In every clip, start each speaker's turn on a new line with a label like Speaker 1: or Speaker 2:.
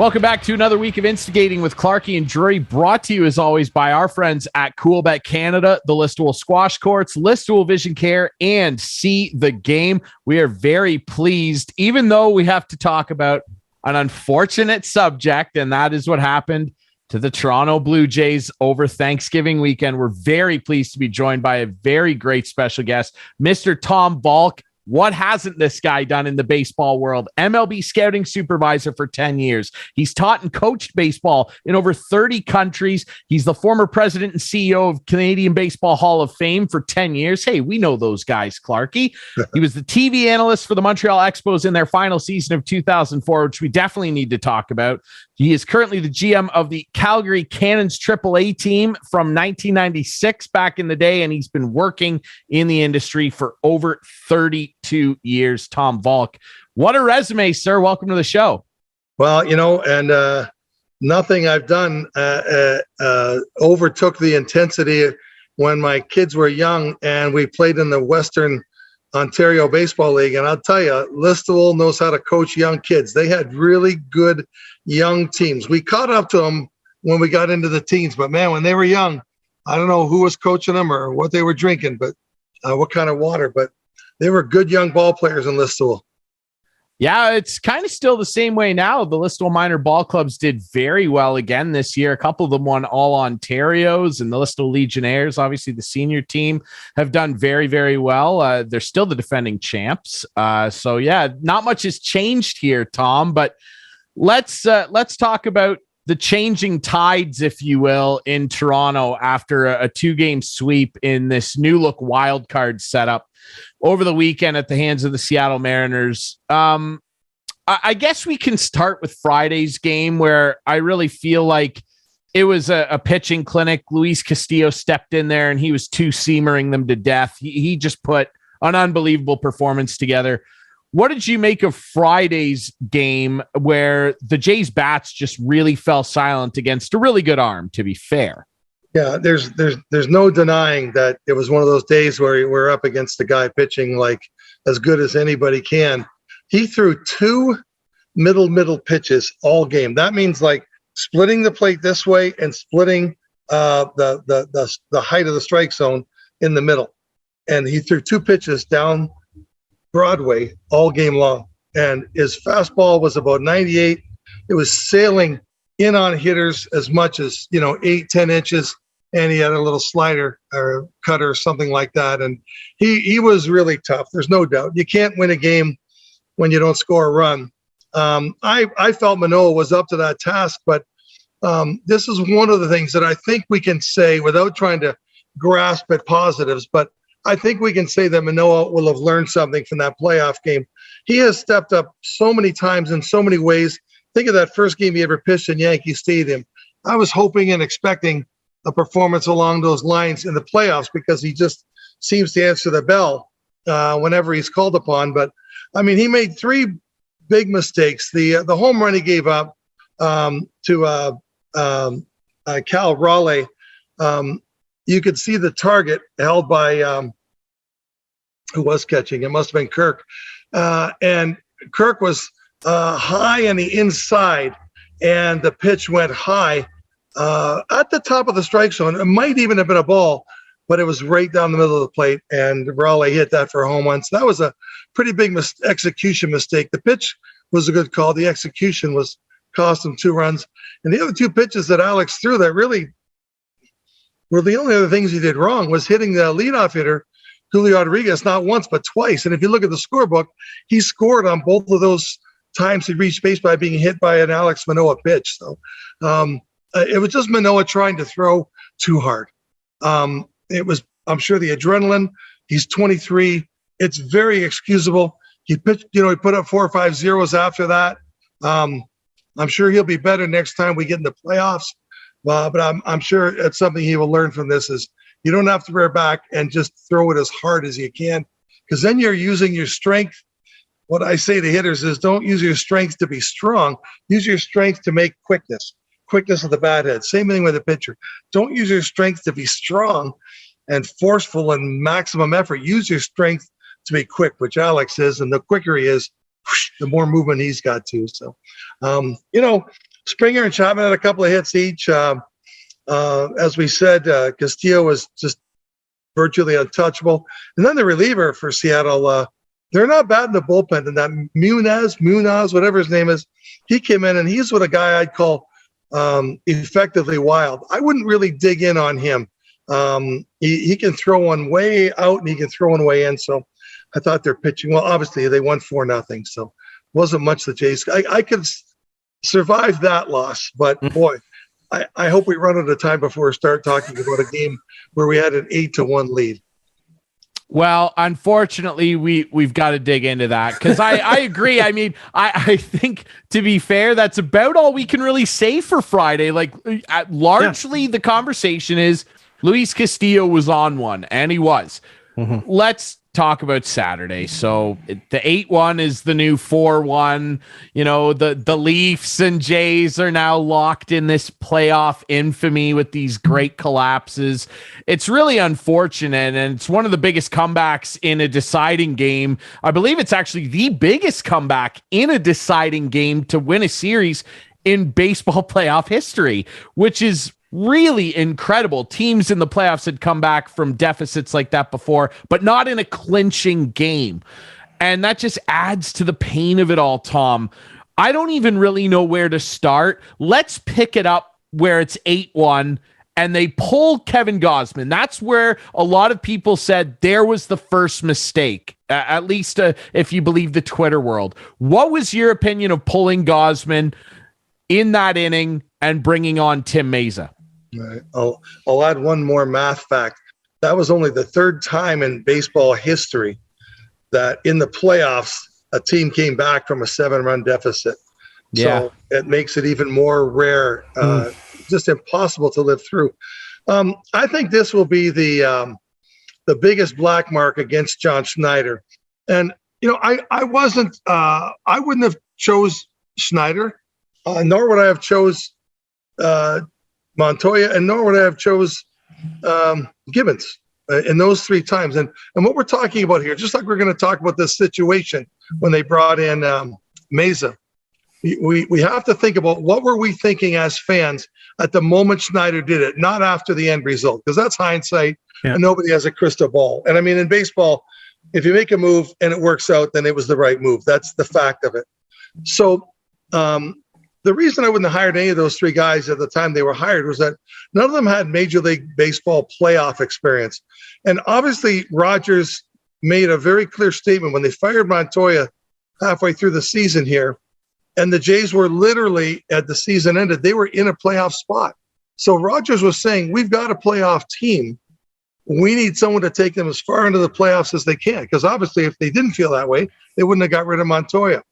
Speaker 1: Welcome back to another week of Instigating with Clarkey and Drury, brought to you as always by our friends at Coolbet Canada, the Listowel Squash Courts, Listowel Vision Care, and See the Game. We are very pleased, even though we have to talk about an unfortunate subject, and that is what happened to the Toronto Blue Jays over Thanksgiving weekend. We're very pleased to be joined by a very great special guest, Mr. Tom Valcke. What hasn't this guy done in the baseball world? MLB scouting supervisor for 10 years. He's taught and coached baseball in over 30 countries. He's the former president and CEO of Canadian Baseball Hall of Fame for 10 years. Hey, we know those guys, Clarkey. He was the TV analyst for the Montreal Expos in their final season of 2004, which we definitely need to talk about. He is currently the GM of the Calgary Cannons AAA team from 1996 back in the day, and he's been working in the industry for over 32 years. Tom Valcke, what a resume, sir. Welcome to the show.
Speaker 2: Well, nothing I've done overtook the intensity when my kids were young and we played in the Western Ontario Baseball League. And I'll tell you, Listowel knows how to coach young kids. They had really good young teams. We caught up to them when we got into the teens, but man, when they were young, I don't know who was coaching them or what they were drinking, but what kind of water, but they were good young ball players in Listowel.
Speaker 1: Yeah, it's kind of still the same way now. The Listowel minor ball clubs did very well again this year. A couple of them won all Ontarios, and the Listowel Legionnaires, obviously the senior team, have done very, very well. They're still the defending champs. So yeah, not much has changed here, Tom, but let's talk about the changing tides, if you will, in Toronto after a two-game sweep in this new look wildcard setup over the weekend at the hands of the Seattle Mariners. I guess we can start with Friday's game, where I really feel like it was a pitching clinic. Luis Castillo stepped in there and he was two-seamering them to death. He just put an unbelievable performance together. What did you make of Friday's game, where the Jays bats just really fell silent against a really good arm, to be fair?
Speaker 2: Yeah, there's no denying that it was one of those days where we're up against a guy pitching like as good as anybody can. He threw two middle pitches all game. That means like splitting the plate this way and splitting the height of the strike zone in the middle. And he threw two pitches down Broadway all game long. And his fastball was about 98. It was sailing in on hitters as much as 8-10 inches, and he had a little slider or cutter or something like that, and he was really tough. There's no doubt you can't win a game when you don't score a run. I felt Manoah was up to that task, but this is one of the things that I think we can say without trying to grasp at positives, but I think we can say that Manoah will have learned something from that playoff game. He has stepped up so many times in so many ways. Think of that first game he ever pitched in Yankee Stadium. I was hoping and expecting a performance along those lines in the playoffs because he just seems to answer the bell whenever he's called upon. But, I mean, he made three big mistakes. The home run he gave up to Cal Raleigh, you could see the target held by who was catching. It must have been Kirk. And Kirk was high on the inside, and the pitch went high at the top of the strike zone. It might even have been a ball, but it was right down the middle of the plate, and Raleigh hit that for a home run. So that was a pretty big execution mistake. The pitch was a good call. The execution was cost him 2 runs. And the other 2 pitches that Alex threw that really were the only other things he did wrong was hitting the leadoff hitter, Julio Rodriguez, not once but twice. And if you look at the scorebook, he scored on both of those times he reached base by being hit by an Alex Manoah pitch. So it was just Manoah trying to throw too hard. It was, I'm sure, the adrenaline. He's 23. It's very excusable. He pitched, he put up 4 or 5 zeros after that. I'm sure he'll be better next time we get in the playoffs. But I'm sure it's something he will learn from this is you don't have to rear back and just throw it as hard as you can, because then you're using your strength. What I say to hitters is don't use your strength to be strong. Use your strength to make quickness of the bat head. Same thing with a pitcher. Don't use your strength to be strong and forceful and maximum effort. Use your strength to be quick, which Alex is, and the quicker he is, the more movement he's got too. So, Springer and Chapman had a couple of hits each. As we said, Castillo was just virtually untouchable. And then the reliever for Seattle, they're not bad in the bullpen. And that Munoz, whatever his name is, he came in, and he's what a guy I'd call effectively wild. I wouldn't really dig in on him. He can throw one way out, and he can throw one way in. So I thought their pitching, well, obviously they won 4-0, so wasn't much the Jays. I could survive that loss, but boy, I hope we run out of time before we start talking about a game where we had an 8-1 lead.
Speaker 1: Well, unfortunately, we've got to dig into that, because I agree. I mean, I think, to be fair, that's about all we can really say for Friday. Like, largely the conversation is Luis Castillo was on one, and he was. Mm-hmm. Let's talk about Saturday. So the 8-1 is the new 4-1. You know, the Leafs and Jays are now locked in this playoff infamy with these great collapses. It's really unfortunate, and it's one of the biggest comebacks in a deciding game. I believe it's actually the biggest comeback in a deciding game to win a series in baseball playoff history, which is really incredible. Teams in the playoffs had come back from deficits like that before, but not in a clinching game. And that just adds to the pain of it all, Tom. I don't even really know where to start. Let's pick it up where it's 8-1 and they pull Kevin Gausman. That's where a lot of people said there was the first mistake, at least if you believe the Twitter world. What was your opinion of pulling Gausman in that inning and bringing on Tim Meza?
Speaker 2: Right. I'll add one more math fact. That was only the third time in baseball history that in the playoffs, a team came back from a 7-run deficit. Yeah. So it makes it even more rare, just impossible to live through. I think this will be the biggest black mark against John Schneider. And, you know, I wouldn't have chose Schneider, nor would I have chose Montoya, and nor would I have chose Gibbons in those 3 times. And what we're talking about here, just like we're going to talk about this situation when they brought in Meza, we have to think about what were we thinking as fans at the moment Schneider did it, not after the end result, because that's hindsight, and nobody has a crystal ball. And I mean, in baseball, if you make a move and it works out, then it was the right move. That's the fact of it. So the reason I wouldn't have hired any of those 3 guys at the time they were hired was that none of them had Major League Baseball playoff experience. And obviously, Rogers made a very clear statement when they fired Montoya halfway through the season here, and the Jays were literally, at the season ended, they were in a playoff spot. So Rogers was saying, we've got a playoff team. We need someone to take them as far into the playoffs as they can, because obviously if they didn't feel that way, they wouldn't have got rid of Montoya.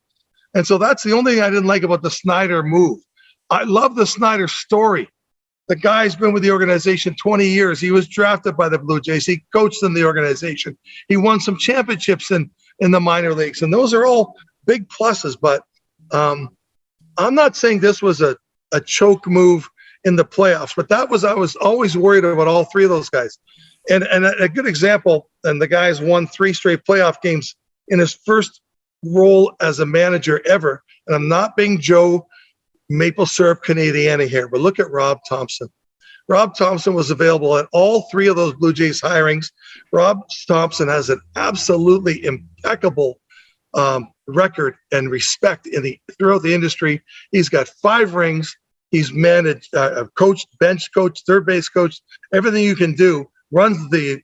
Speaker 2: And so that's the only thing I didn't like about the Snyder move. I love the Snyder story. The guy's been with the organization 20 years. He was drafted by the Blue Jays. He coached in the organization. He won some championships in the minor leagues. And those are all big pluses. But I'm not saying this was a choke move in the playoffs. But I was always worried about all 3 of those guys. And a good example, and the guy's won 3 straight playoff games in his first role as a manager ever. And I'm not being Joe Maple Syrup Canadiana here, but look at Rob Thompson. Rob Thompson was available at all 3 of those Blue Jays hirings. Rob Thompson has an absolutely impeccable record and respect throughout the industry. He's got 5 rings. He's managed, coached, bench coach, third base coach, everything you can do. Ran the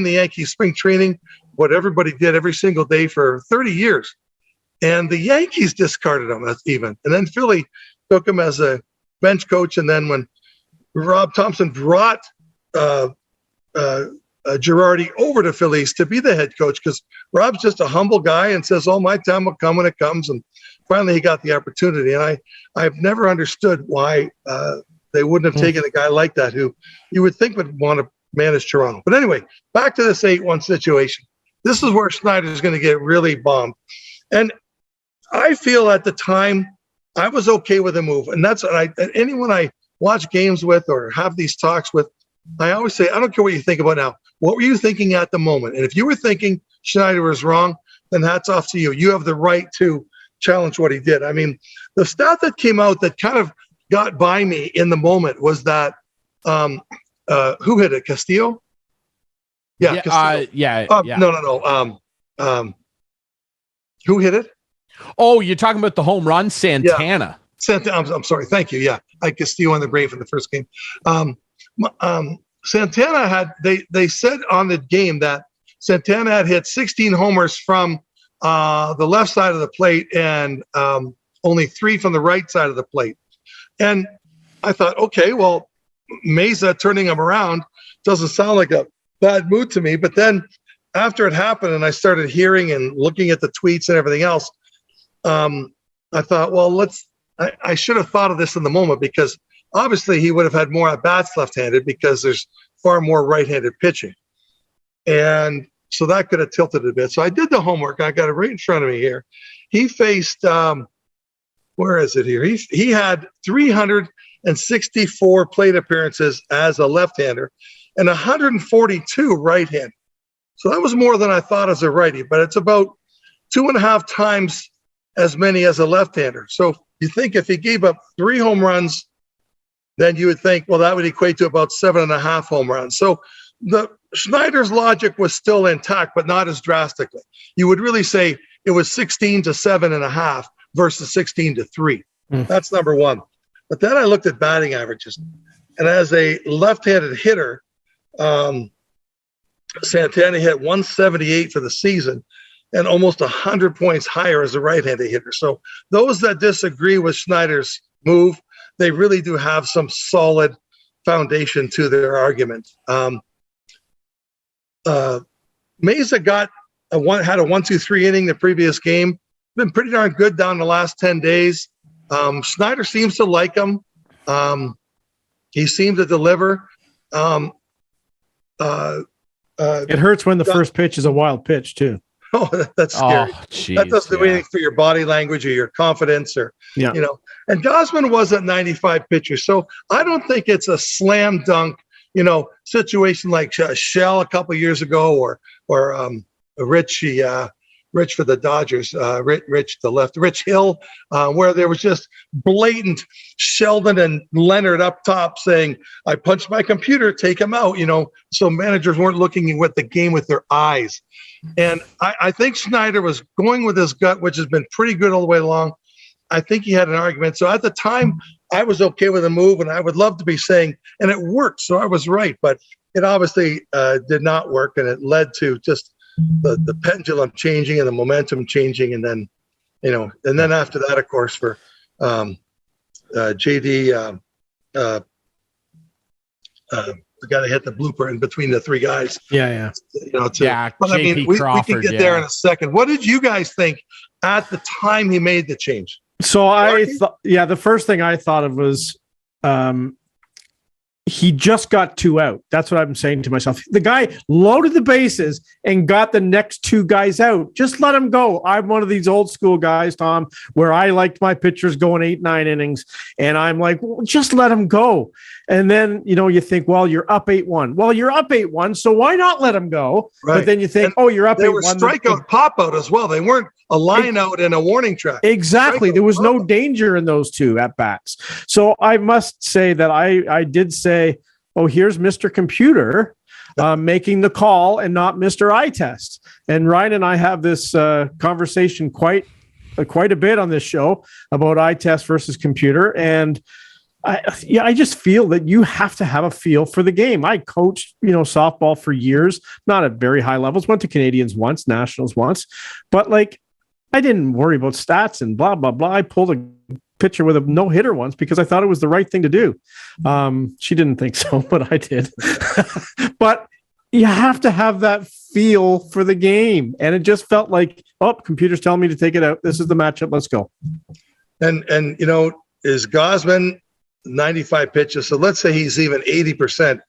Speaker 2: Yankees spring training, what everybody did every single day for 30 years. And the Yankees discarded him even. And then Philly took him as a bench coach. And then when Rob Thompson brought Girardi over to Phillies to be the head coach, because Rob's just a humble guy and says, oh, my time will come when it comes. And finally he got the opportunity. And I've never understood why they wouldn't have taken a guy like that who you would think would want to manage Toronto. But anyway, back to this 8-1 situation. This is where Schneider is going to get really bombed. And I feel at the time I was okay with the move. And that's anyone I watch games with or have these talks with, I always say, I don't care what you think about now. What were you thinking at the moment? And if you were thinking Schneider was wrong, then hats off to you. You have the right to challenge what he did. I mean, the stat that came out that kind of got by me in the moment was that who hit it? Castillo? Yeah, Castillo. No. Who hit it?
Speaker 1: Oh, you're talking about the home run, Santana.
Speaker 2: Yeah. I'm sorry. Thank you. Yeah, I Castillo on the brain from the first game. Santana had they said on the game that Santana had hit 16 homers from the left side of the plate and only 3 from the right side of the plate. And I thought, okay, well, Mesa turning him around doesn't sound like a bad mood to me. But then after it happened and I started hearing and looking at the tweets and everything else, I thought, well, I should have thought of this in the moment, because obviously he would have had more at-bats left-handed because there's far more right-handed pitching. And so that could have tilted a bit. So I did the homework. I got it right in front of me here. He faced, where is it here? He had 364 plate appearances as a left-hander and 142 right-handed. So that was more than I thought as a righty, but it's about 2.5 times as many as a left-hander. So you think if he gave up 3 home runs, then you would think, well, that would equate to about 7.5 home runs. So the Schneider's logic was still intact, but not as drastically. You would really say it was 16 to 7.5 versus 16 to 3. That's number one. But then I looked at batting averages, and as a left-handed hitter, Santana hit 178 for the season and almost 100 points higher as a right-handed hitter. So those that disagree with Schneider's move, they really do have some solid foundation to their argument. Mesa had a 1-2-3 inning the previous game. Been pretty darn good down the last 10 days. Schneider seems to like him. He seemed to deliver.
Speaker 3: It hurts when the first pitch is a wild pitch too.
Speaker 2: Oh, that's scary. That doesn't do anything for your body language or your confidence, or you know. And Gausman was at 95 pitches, so I don't think it's a slam dunk, situation like Shell a couple of years ago, or Rich for the Dodgers, Rich Hill, where there was just blatant Sheldon and Leonard up top saying, "I punched my computer, take him out." So managers weren't looking at the game with their eyes. And I think Schneider was going with his gut, which has been pretty good all the way along. I think he had an argument. So at the time, I was okay with the move, and I would love to be saying, and it worked, so I was right. But it obviously did not work, and it led to just the pendulum changing and the momentum changing. And then, and then after that, of course, for JD, the guy that hit the blooper in between the 3 guys.
Speaker 3: Yeah.
Speaker 2: But I mean, we can get there in a second. What did you guys think at the time he made the change?
Speaker 3: So the first thing I thought of was he just got 2 out. That's what I'm saying to myself. The guy loaded the bases and got the next 2 guys out. Just let him go. I'm one of these old school guys, Tom, where I liked my pitchers going 8-9 innings. And I'm like, well, just let him go. And then, you think, well, you're up 8-1. Well, you're up 8-1, so why not let him go? Right. But then you think, you're up 8-1.
Speaker 2: They were strikeout, pop-out as well. They weren't a line out and a warning track.
Speaker 3: Exactly. There was no danger in those 2 at-bats. So I must say that I did say, here's Mr. Computer making the call and not Mr. Eye Test. And Ryan and I have this conversation quite a bit on this show about eye test versus computer. And I just feel that you have to have a feel for the game. I coached, softball for years, not at very high levels, went to Canadians once, Nationals once, but I didn't worry about stats and blah, blah, blah. I pulled a pitcher with a no-hitter once because I thought it was the right thing to do. She didn't think so, but I did. But you have to have that feel for the game. And it just felt like, computer's telling me to take it out. This is the matchup. Let's go.
Speaker 2: And is Gausman 95 pitches? So let's say he's even 80%.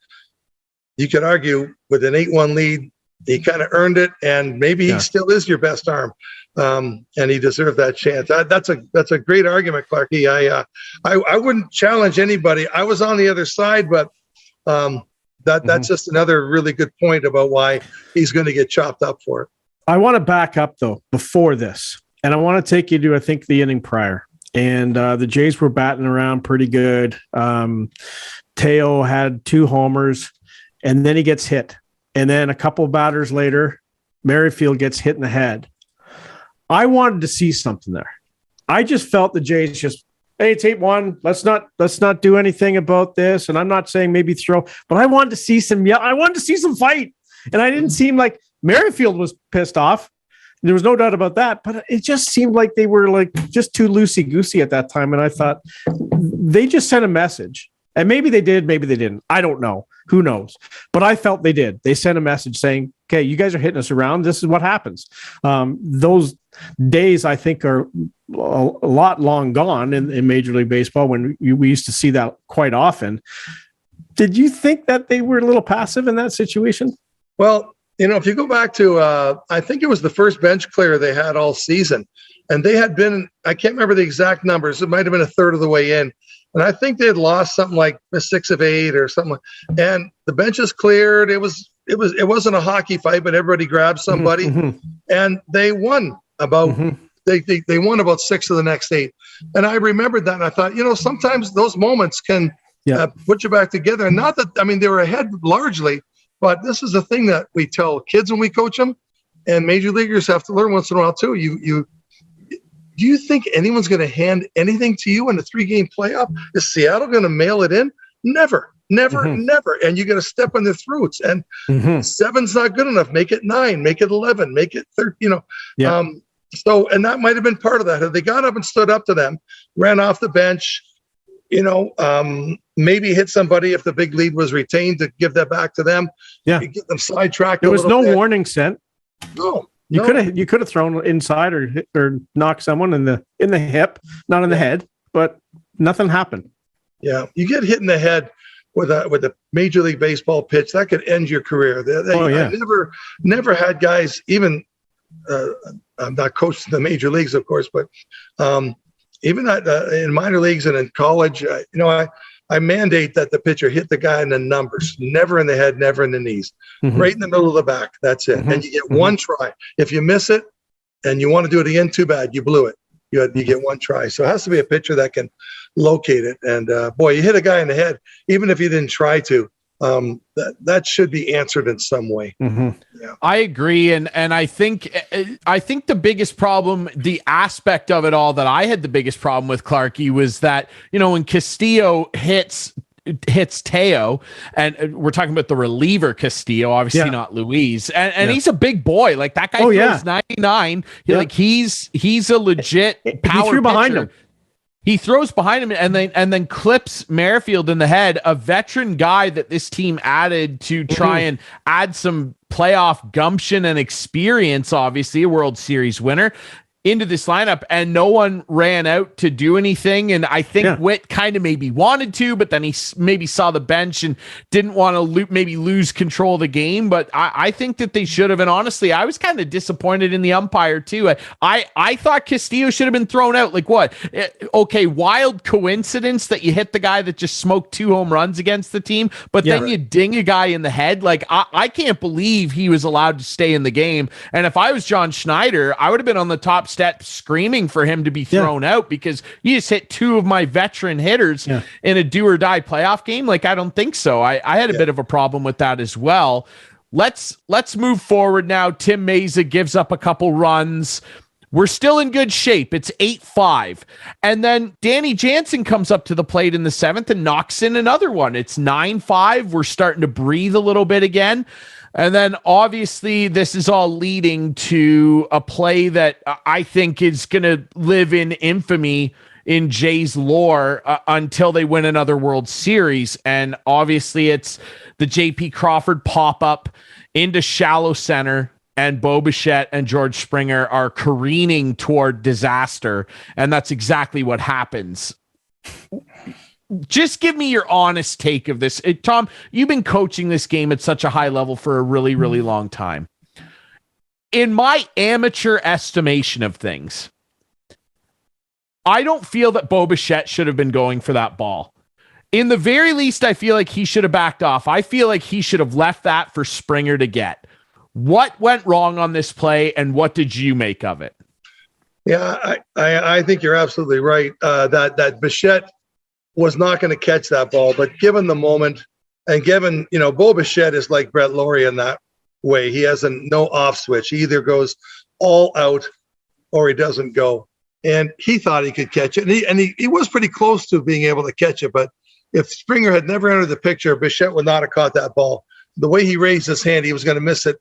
Speaker 2: You could argue with an 8-1 lead, he kind of earned it, and maybe he still is your best arm. And he deserved that chance. That's a great argument, Clarkey. I wouldn't challenge anybody. I was on the other side, but that's just another really good point about why he's going to get chopped up for it.
Speaker 3: I want to back up though before this, and I want to take you to I think the inning prior. and the Jays were batting around pretty good. Teo had 2 homers, and then he gets hit. And then a couple of batters later, Merrifield gets hit in the head. I wanted to see something there. I just felt the Jays just, hey, it's 8-1. Let's not do anything about this. And I'm not saying maybe throw, but I wanted to see some fight. And I didn't seem like Merrifield was pissed off. There was no doubt about that, but it just seemed like they were like just too loosey-goosey at that time. And I thought they just sent a message. And maybe they did, maybe they didn't. I don't know. Who knows? But I felt they did. They sent a message saying, okay, you guys are hitting us around. This is what happens. Those days, I think, are a lot long gone in Major League Baseball when we used to see that quite often. Did you think that they were a little passive in that situation?
Speaker 2: Well, if you go back to, I think it was the first bench clear they had all season. And they had been, I can't remember the exact numbers. It might have been a third of the way in. And I think they had lost something like 6 of 8 or something. And the benches cleared. It wasn't a hockey fight, but everybody grabbed somebody, and they won about they won about 6 of the next 8. And I remembered that, and I thought, sometimes those moments can put you back together. And not that, I mean, they were ahead largely, but this is the thing that we tell kids when we coach them, and major leaguers have to learn once in a while too. Do you think anyone's going to hand anything to you in a 3-game playoff? Is Seattle going to mail it in? Never. And you got to step on their throats. And 7's not good enough. Make it 9. Make it 11. Make it 13. So, and that might have been part of that. If they got up and stood up to them, ran off the bench, maybe hit somebody if the big lead was retained to give that back to them. Yeah, get them sidetracked.
Speaker 3: There was no warning sent.
Speaker 2: No.
Speaker 3: You could have thrown inside or knocked someone in the hip, not in the head, but nothing happened.
Speaker 2: Yeah, you get hit in the head with a Major League Baseball pitch that could end your career. I never had guys even. I'm not coaching the major leagues, of course, but even in minor leagues and in college, I mandate that the pitcher hit the guy in the numbers, never in the head, never in the knees, right in the middle of the back. That's it. And you get one try. If you miss it and you want to do it again, too bad. You blew it. You get one try. So it has to be a pitcher that can locate it. And you hit a guy in the head, even if you didn't try to, that should be answered in some way.
Speaker 1: Yeah. I agree. And I think the biggest problem, the aspect of it all that I had the biggest problem with Clarkey was that, when Castillo hits Teo, and we're talking about the reliever Castillo, obviously not Luis, and he's a big boy. Like that guy throws 99. He's a legit power
Speaker 3: he threw behind him.
Speaker 1: He throws behind him and then clips Merrifield in the head, a veteran guy that this team added to try and add some playoff gumption and experience, obviously a World Series winner, into this lineup, and no one ran out to do anything. And I think Witt kind of maybe wanted to, but then he maybe saw the bench and didn't want to maybe lose control of the game. But I think that they should have. And honestly, I was kind of disappointed in the umpire too. I thought Castillo should have been thrown out. Like what? Okay, wild coincidence that you hit the guy that just smoked 2 home runs against the team, but then you ding a guy in the head. Like I can't believe he was allowed to stay in the game. And if I was John Schneider, I would have been on the top step screaming for him to be thrown out, because you just hit 2 of my veteran hitters in a do or die playoff game. Like, I don't think so. I had a bit of a problem with that as well. Let's move forward now. Tim Meza gives up a couple runs. We're still in good shape. It's 8-5. And then Danny Jansen comes up to the plate in the 7th and knocks in another one. It's 9-5. We're starting to breathe a little bit again. And then obviously this is all leading to a play that I think is going to live in infamy in Jay's lore until they win another World Series. And obviously it's the JP Crawford pop-up into shallow center, and Bo Bichette and George Springer are careening toward disaster. And that's exactly what happens. Just give me your honest take of this. Tom, you've been coaching this game at such a high level for a really, really long time. In my amateur estimation of things, I don't feel that Bo Bichette should have been going for that ball. In the very least, I feel like he should have backed off. I feel like he should have left that for Springer to get. What went wrong on this play, and what did you make of it?
Speaker 2: Yeah, I think you're absolutely right. That Bichette was not going to catch that ball, but given the moment, and given, Bo Bichette is like Brett Laurie in that way. He has no off switch. He either goes all out or he doesn't go. And he thought he could catch it. And he was pretty close to being able to catch it. But if Springer had never entered the picture, Bichette would not have caught that ball. The way he raised his hand, he was going to miss it.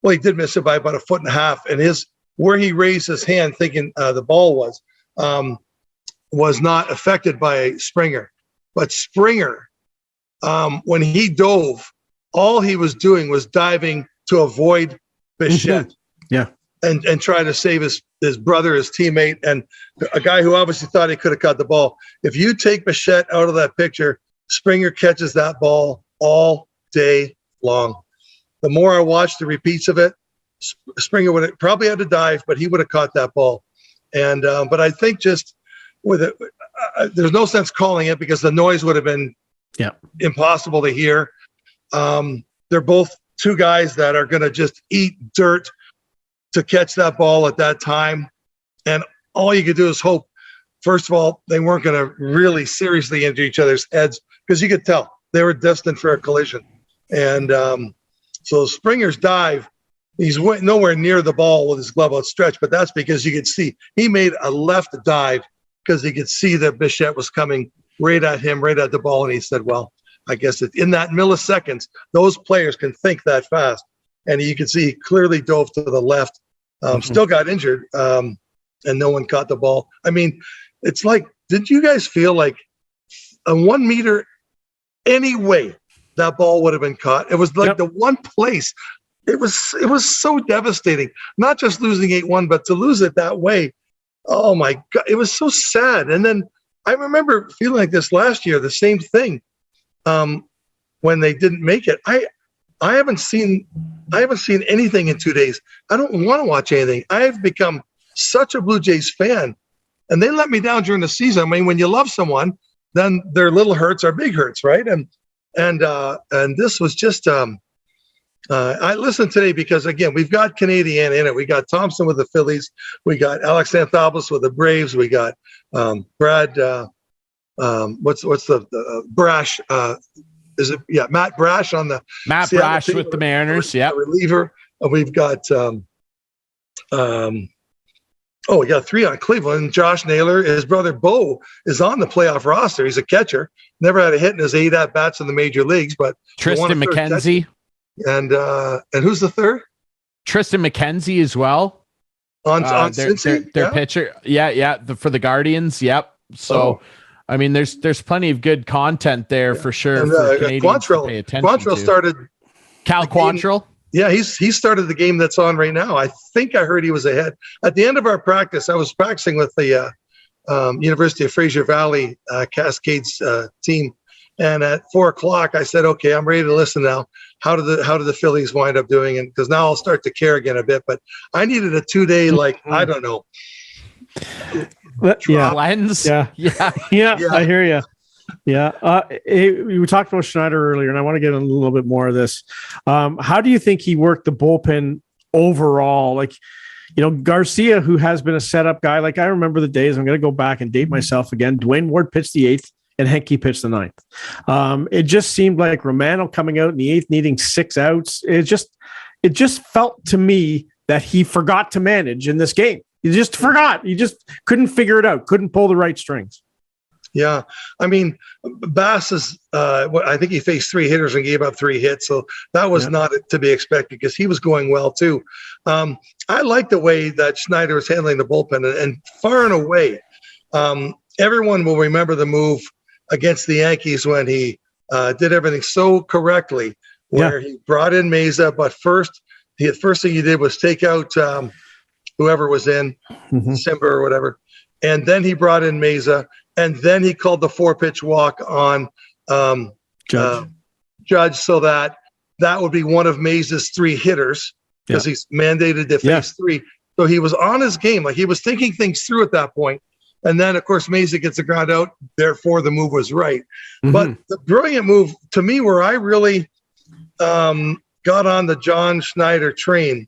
Speaker 2: Well, he did miss it by about 1.5 feet. And where he raised his hand thinking the ball was not affected by Springer. But Springer, when he dove, all he was doing was diving to avoid Bichette.
Speaker 3: Yeah.
Speaker 2: And try to save his brother, his teammate, and a guy who obviously thought he could have caught the ball. If you take Bichette out of that picture, Springer catches that ball all day long. The more I watched the repeats of it, Springer would have probably had to dive, but he would have caught that ball. And but I think just with it, there's no sense calling it because the noise would have been impossible to hear. They're both two guys that are going to just eat dirt to catch that ball at that time. And all you could do is hope, first of all, they weren't going to really seriously injure each other's heads because you could tell they were destined for a collision. And so Springer's dive, he's nowhere near the ball with his glove outstretched, but that's because you could see he made a left dive because he could see that Bichette was coming right at him, right at the ball. And he said, well, I guess in that milliseconds, those players can think that fast. And you can see he clearly dove to the left, still got injured, and no one caught the ball. I mean, it's like, did you guys feel like a 1 meter any way that ball would have been caught? It was like the one place. It was so devastating, not just losing 8-1, but to lose it that way. Oh my God, it was so sad. And then I remember feeling like this last year, the same thing, when they didn't make it. I haven't seen anything in 2 days. I don't want to watch anything. I've become such a Blue Jays fan, and they let me down during the season. I mean, when you love someone, then their little hurts are big hurts, right? And this was just. I listened today because again, we've got Canadian in it. We got Thompson with the Phillies. We got Alex Anthopoulos with the Braves. We got Brad. What's the Brash? Is it Matt Brash on the
Speaker 1: Brash with the Mariners? Yeah,
Speaker 2: reliever. We've got we got 3 on Cleveland. Josh Naylor, his brother Bo, is on the playoff roster. He's a catcher. Never had a hit in his 8 at bats in the major leagues, but
Speaker 1: Tristan McKenzie.
Speaker 2: And who's the third?
Speaker 1: Tristan McKenzie as well.
Speaker 2: On Cincy?
Speaker 1: Their pitcher. For the Guardians. Yep. So. I mean, there's plenty of good content there for sure.
Speaker 2: And,
Speaker 1: for Canadians to pay attention
Speaker 2: Quantrill
Speaker 1: to.
Speaker 2: started.
Speaker 1: Cal Quantrill?
Speaker 2: Yeah, he started the game that's on right now. I think I heard he was ahead. At the end of our practice, I was practicing with the University of Fraser Valley Cascades team, and at 4:00, I said, "Okay, I'm ready to listen now. How did the Phillies wind up doing?" And because now I'll start to care again a bit. But I needed a 2-day, I don't know.
Speaker 1: Lens.
Speaker 3: Yeah. I hear you. Yeah. We talked about Schneider earlier, and I want to get in a little bit more of this. How do you think he worked the bullpen overall? Like, Garcia, who has been a setup guy, like I remember the days, I'm going to go back and date myself again. Dwayne Ward pitched the 8th and Henke pitched the 9th. It just seemed like Romano coming out in the 8th, needing 6 outs. It just felt to me that he forgot to manage in this game. He just forgot. He just couldn't figure it out. Couldn't pull the right strings.
Speaker 2: Yeah. I mean, Bass is, I think he faced 3 hitters and gave up 3 hits. So that was not to be expected because he was going well too. I like the way that Schneider was handling the bullpen and far and away. Everyone will remember the move against the Yankees when he did everything so correctly, where he brought in Meza, but the first thing he did was take out whoever was in, Simba or whatever. And then he brought in Meza, and then he called the 4-pitch walk on Judge so that would be one of Meza's 3 hitters because he's mandated to face 3. So he was on his game. Like he was thinking things through at that point. And then, of course, Meza gets the ground out. Therefore, the move was right. But the brilliant move to me where I really got on the John Schneider train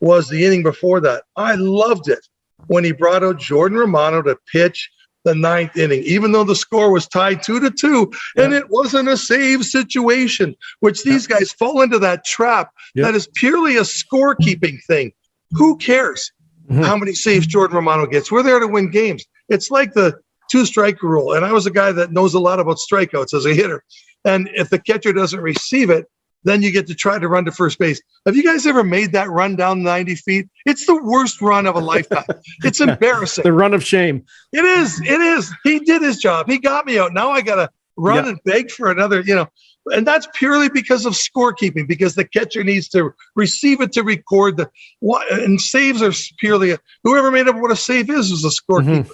Speaker 2: was the inning before that. I loved it when he brought out Jordan Romano to pitch the ninth inning, even though the score was tied 2-2, and it wasn't a save situation, which these guys fall into that trap. That is purely a scorekeeping thing. Who cares how many saves Jordan Romano gets? We're there to win games. It's like the 2-strike rule. And I was a guy that knows a lot about strikeouts as a hitter. And if the catcher doesn't receive it, then you get to try to run to first base. Have you guys ever made that run down 90 feet? It's the worst run of a lifetime. It's embarrassing.
Speaker 3: The run of shame.
Speaker 2: It is. It is. He did his job. He got me out. Now I got to run and beg for another, and that's purely because of scorekeeping, because the catcher needs to receive it to record and saves are purely, whoever made up what a save is a scorekeeper.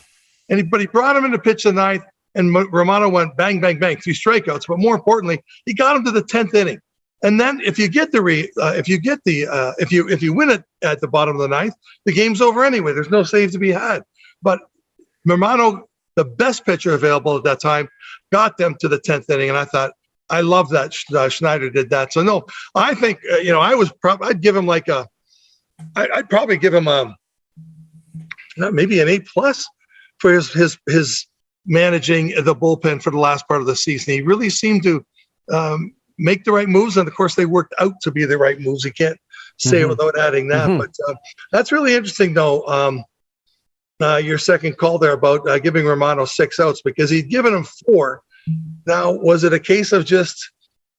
Speaker 2: But he brought him in to pitch the ninth, and Romano went bang, bang, bang, 3 strikeouts. But more importantly, he got him to the 10th inning. And then if you win it at the bottom of the ninth, the game's over anyway. There's no save to be had. But Romano, the best pitcher available at that time, got them to the 10th inning. And I thought, I love that Schneider did that. So no, I think I'd give him I'd probably give him maybe an A+ for his managing the bullpen for the last part of the season. He really seemed to make the right moves, and of course they worked out to be the right moves. You can't say it without adding that. But that's really interesting, though. Your second call there about giving Romano 6 outs, because he'd given him 4. Now, was it a case of just,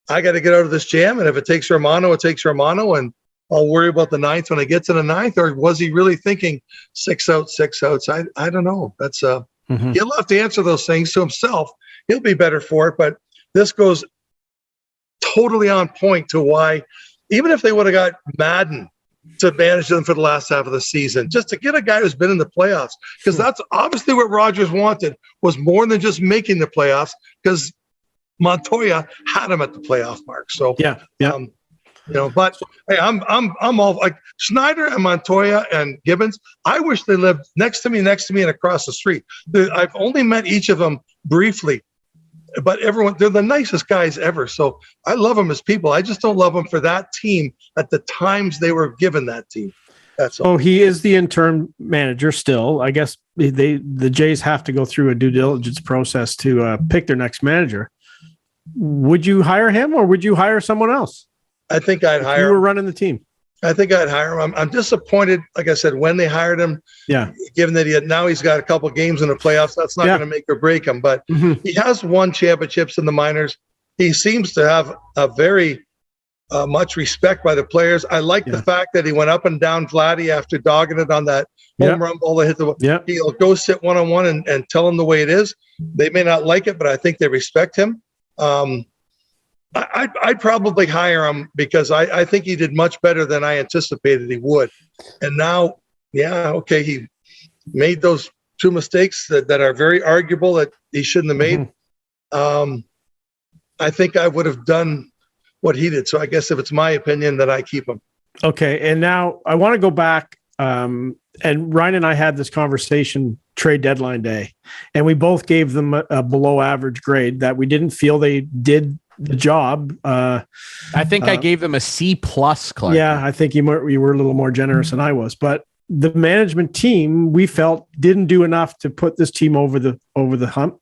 Speaker 2: I got to get out of this jam, and if it takes Romano, it takes Romano, and I'll worry about the ninth when I get to the ninth? Or was he really thinking 6 outs, 6 outs? I don't know. That's he'll have to answer those things to himself. He'll be better for it, but this goes totally on point to why, even if they would have got Madden to manage them for the last half of the season, just to get a guy who's been in the playoffs, because that's obviously what Rogers wanted, was more than just making the playoffs, because Montoya had him at the playoff mark. So but hey, I'm all like Schneider and Montoya and Gibbons. I wish they lived next to me, and across the street. I've only met each of them briefly, but they're the nicest guys ever. So I love them as people. I just don't love them for that team at the times they were given that team. That's all.
Speaker 3: Oh, he is the interim manager still. I guess the Jays have to go through a due diligence process to pick their next manager. Would you hire him, or would you hire someone else?
Speaker 2: I think I'd hire him.
Speaker 3: You were running the team.
Speaker 2: I think I'd hire him. I'm disappointed, like I said, when they hired him. Yeah. Given that he's got a couple games in the playoffs, that's not going to make or break him. But he has won championships in the minors. He seems to have a very much respect by the players. I like the fact that he went up and down Vladdy after dogging it on that home run ball that hit the. Yeah. He'll go sit one-on-one and tell them the way it is. They may not like it, but I think they respect him. I'd probably hire him, because I think he did much better than I anticipated he would. And now, he made those 2 mistakes that are very arguable that he shouldn't have made. I think I would have done what he did. So I guess if it's my opinion, that I keep him. Okay.
Speaker 3: And now I want to go back. And Ryan and I had this conversation trade deadline day, and we both gave them a below average grade, that we didn't feel they did the job. I think I gave them a C+, Clark. Yeah, I think you were a little more generous than I was, but the management team, we felt, didn't do enough to put this team over the hump.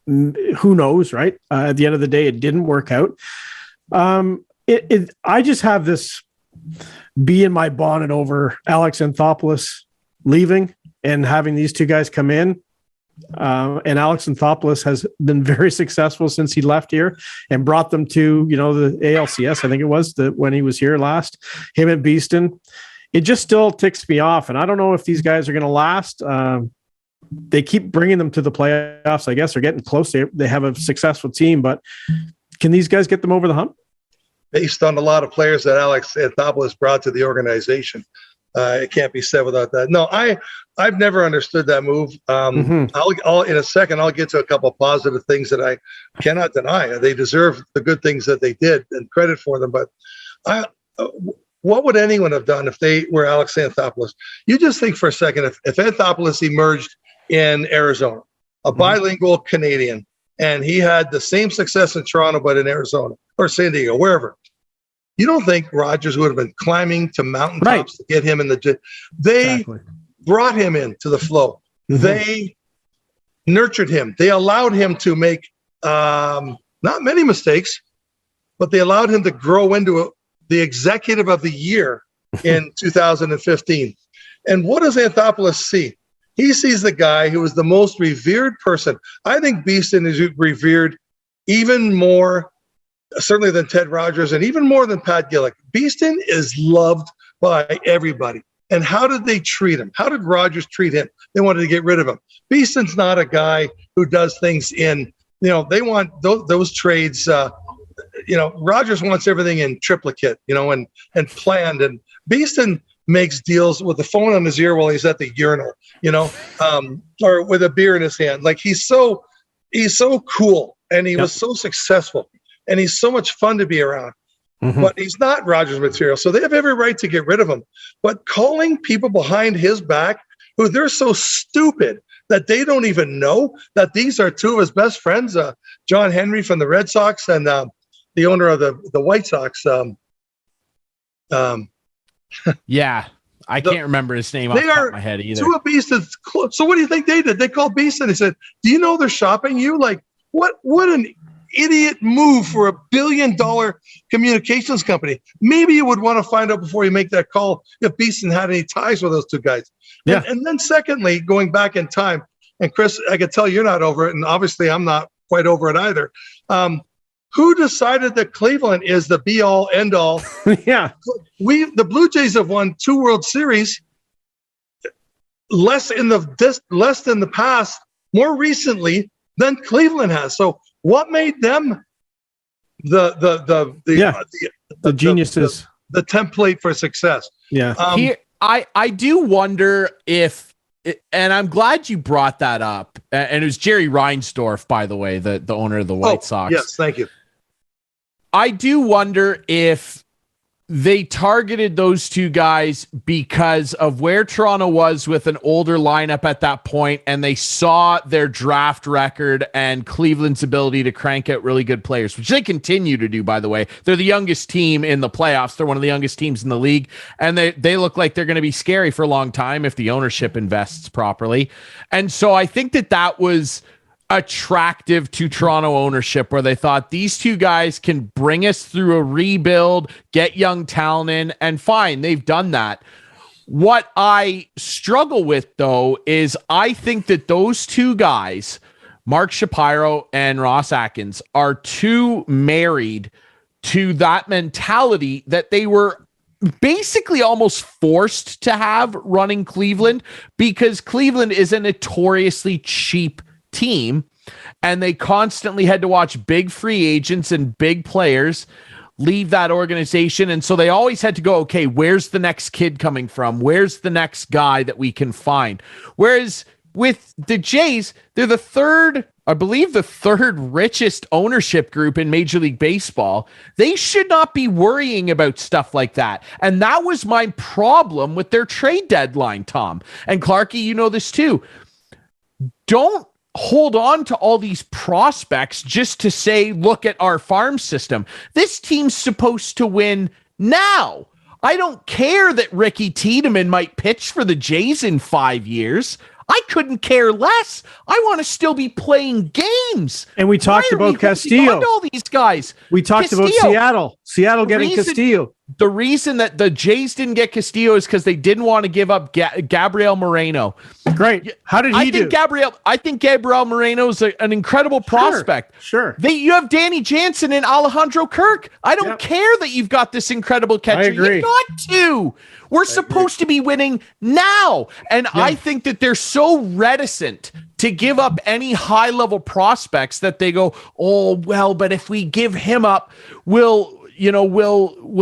Speaker 3: Who knows, right? At the end of the day, it didn't work out. I just have this bee in my bonnet over Alex Anthopoulos leaving and having these 2 guys come in. And Alex Anthopoulos has been very successful since he left here and brought them to, the ALCS. I think it was when he was here last, him and Beeston. It just still ticks me off. And I don't know if these guys are going to last. They keep bringing them to the playoffs. I guess they're getting close. They have a successful team, but can these guys get them over the hump?
Speaker 2: Based on a lot of players that Alex Anthopoulos brought to the organization. It can't be said without that. No, I've never understood that move. I'll in a second, I'll get to a couple of positive things that I cannot deny. They deserve the good things that they did and credit for them. But what would anyone have done if they were Alex Anthopoulos? You just think for a second, if Anthopoulos emerged in Arizona, a bilingual Canadian, and he had the same success in Toronto, but in Arizona or San Diego, wherever. You don't think Rogers would have been climbing to mountaintops to get him in the? brought him into the flow. Mm-hmm. They nurtured him. They allowed him to make not many mistakes, but they allowed him to grow into the executive of the year in 2015. And what does Anthopoulos see? He sees the guy who is the most revered person. I think Beeston is revered even more, certainly than Ted Rogers, and even more than Pat Gillick. Beeston is loved by everybody. And how did they treat him? How did Rogers treat him? They wanted to get rid of him. Beeston's not a guy who does things in, they want those trades. Rogers wants everything in triplicate, and planned. And Beeston makes deals with the phone on his ear while he's at the urinal, or with a beer in his hand. Like he's so cool, and he was so successful, and he's so much fun to be around. Mm-hmm. But he's not Rogers material, so they have every right to get rid of him. But calling people behind his back who they're so stupid that they don't even know that these are two of his best friends, John Henry from the Red Sox and the owner of the White Sox.
Speaker 1: Yeah, I can't remember his name off the top of my head either.
Speaker 2: Two of Beeston's. So what do you think they did? They called Beeston and said, "Do you know they're shopping you? Like what an idiot move for $1 billion communications company. Maybe you would want to find out before you make that call if Beeston had any ties with those two guys." Yeah. And then secondly, going back in time, and Chris, I can tell you're not over it, and obviously I'm not quite over it either. Who decided that Cleveland is the be-all, end-all?
Speaker 3: Yeah.
Speaker 2: The Blue Jays have won 2 World Series, less in the past, more recently than Cleveland has. So what made them the
Speaker 3: geniuses,
Speaker 2: the template for success?
Speaker 3: Yeah.
Speaker 1: I do wonder if, and I'm glad you brought that up. And it was Jerry Reinsdorf, by the way, the owner of the White Sox.
Speaker 2: Yes, thank you.
Speaker 1: I do wonder if they targeted those two guys because of where Toronto was with an older lineup at that point, and they saw their draft record and Cleveland's ability to crank out really good players, which they continue to do, by the way. They're the youngest team in the playoffs. They're one of the youngest teams in the league, and they look like they're going to be scary for a long time if the ownership invests properly. And so I think that was attractive to Toronto ownership, where they thought these two guys can bring us through a rebuild, get young talent in, and fine, they've done that. What I struggle with, though, is I think that those two guys, Mark Shapiro and Ross Atkins, are too married to that mentality that they were basically almost forced to have running Cleveland, because Cleveland is a notoriously cheap team, and they constantly had to watch big free agents and big players leave that organization. And so they always had to go, okay, where's the next kid coming from? Where's the next guy that we can find? Whereas with the Jays, they're the third richest ownership group in Major League Baseball. They should not be worrying about stuff like that. And that was my problem with their trade deadline, Tom. And Clarkey, you know this too. Don't hold on to all these prospects just to say, look at our farm system. This team's supposed to win now. I don't care that Ricky Tiedemann might pitch for the Jays in 5 years. I couldn't care less. I want to still be playing games.
Speaker 3: And we talked about Castillo.
Speaker 1: All these guys.
Speaker 3: We talked about Seattle getting Castillo.
Speaker 1: The reason that the Jays didn't get Castillo is because they didn't want to give up Gabriel Moreno.
Speaker 3: Great. How did he do?
Speaker 1: I think Gabriel Moreno is an incredible prospect.
Speaker 3: Sure.
Speaker 1: You have Danny Jansen and Alejandro Kirk. I don't care that you've got this incredible catcher.
Speaker 3: I agree.
Speaker 1: You've got to. We're supposed to be winning now. And I think that they're so reticent to give up any high-level prospects that they go, oh, well, but if we give him up, we'll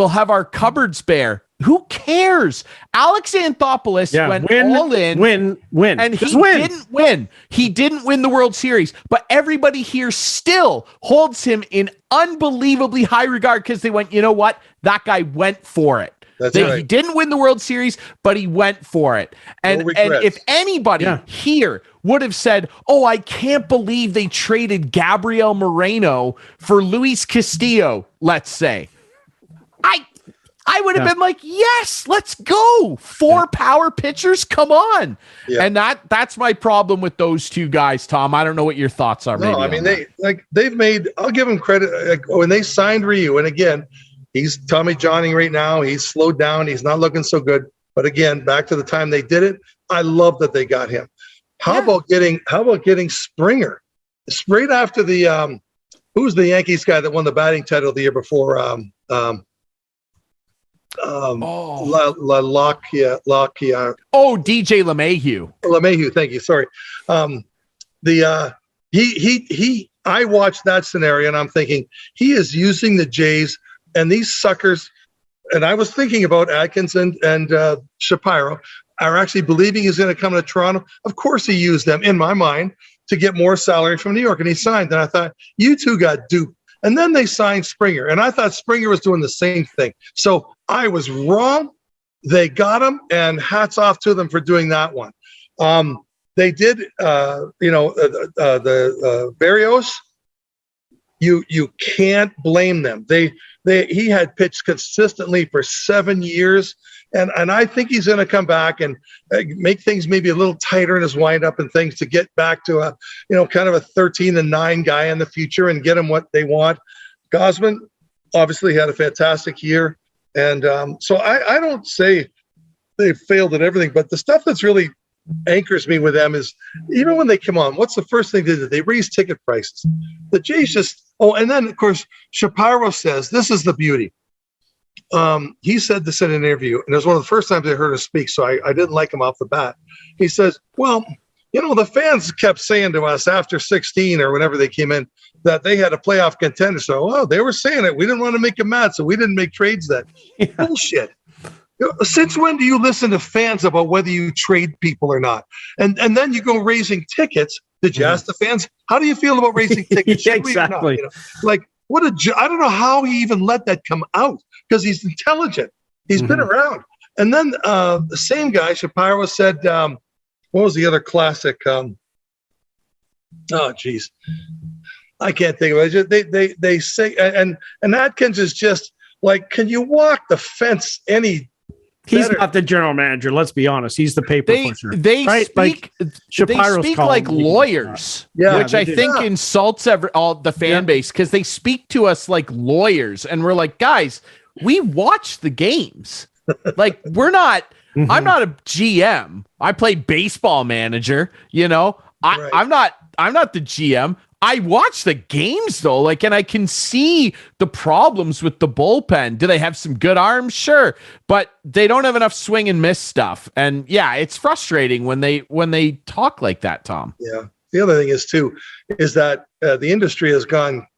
Speaker 1: have our cupboards bare. Who cares? Alex Anthopoulos went all in.
Speaker 3: Win.
Speaker 1: And didn't win. He didn't win the World Series, but everybody here still holds him in unbelievably high regard because they went, you know what? That guy went for it. He didn't win the World Series, but he went for it. And if anybody here would have said, oh, I can't believe they traded Gabriel Moreno for Luis Castillo, let's say, I would have been like, yes, let's go. 4 power pitchers. Come on. Yeah. And that's my problem with those two guys, Tom. I don't know what your thoughts are.
Speaker 2: No, I mean, they've made, I'll give them credit. Like, when they signed Ryu, and again, he's Tommy Johning right now. He's slowed down. He's not looking so good. But again, back to the time they did it, I love that they got him. How about getting Springer? Straight after the who was the Yankees guy that won the batting title the year before? Lockyer.
Speaker 1: Oh, DJ LeMahieu.
Speaker 2: LeMahieu, thank you. Sorry. I watched that scenario and I'm thinking he is using the Jays and these suckers. And I was thinking about Atkins and Shapiro are actually believing he's going to come to Toronto. Of course, he used them in my mind to get more salary from New York, and he signed. And I thought, you two got duped. And then they signed Springer, and I thought Springer was doing the same thing. So I was wrong. They got him, and hats off to them for doing that one. They did, the Barrios. You can't blame them. He had pitched consistently for 7 years, and I think he's going to come back and make things maybe a little tighter in his windup and things to get back to a kind of a 13-9 guy in the future and get him what they want. Gosman obviously had a fantastic year, and so I don't say they've failed at everything, but the stuff that's really anchors me with them is even when they come on, what's the first thing they did? They raised ticket prices. The Jays and then of course Shapiro says, this is the beauty. He said this in an interview, and it was one of the first times I heard him speak, so I didn't like him off the bat. He says, well, the fans kept saying to us after 16 or whenever they came in that they had a playoff contender. So, they were saying it. We didn't want to make them mad, so we didn't make trades then. Yeah. Bullshit. Since when do you listen to fans about whether you trade people or not? And then you go raising tickets. Did you ask the fans, how do you feel about raising tickets?
Speaker 3: Yeah, exactly.
Speaker 2: I don't know how he even let that come out, because he's intelligent. He's been around. And then the same guy, Shapiro, said, what was the other classic? I can't think of it. They say, and Atkins is just like, can you walk the fence any
Speaker 3: He's not the general manager. Let's be honest. He's the paper pusher.
Speaker 1: They
Speaker 3: right?
Speaker 1: speak like lawyers, which I think insults all the fan base, because they speak to us like lawyers, and we're like, guys, we watch the games. Like, we're not. I'm not a GM. I play baseball manager. I'm not the GM. I watch the games though, and I can see the problems with the bullpen. Do they have some good arms? Sure, but they don't have enough swing and miss stuff. And it's frustrating when they talk like that, Tom.
Speaker 2: Yeah. The other thing is that the industry has gone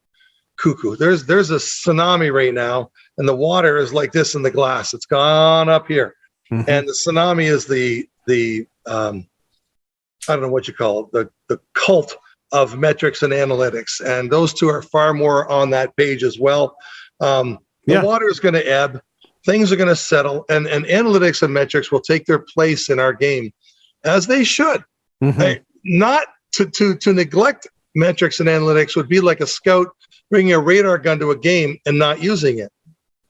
Speaker 2: cuckoo. There's a tsunami right now, and the water is like this in the glass. It's gone up here, and the tsunami is the I don't know what you call it, the cult of metrics and analytics, and those two are far more on that page as well. The water is going to ebb, things are going to settle, and analytics and metrics will take their place in our game, as they should. Not to neglect metrics and analytics would be like a scout bringing a radar gun to a game and not using it.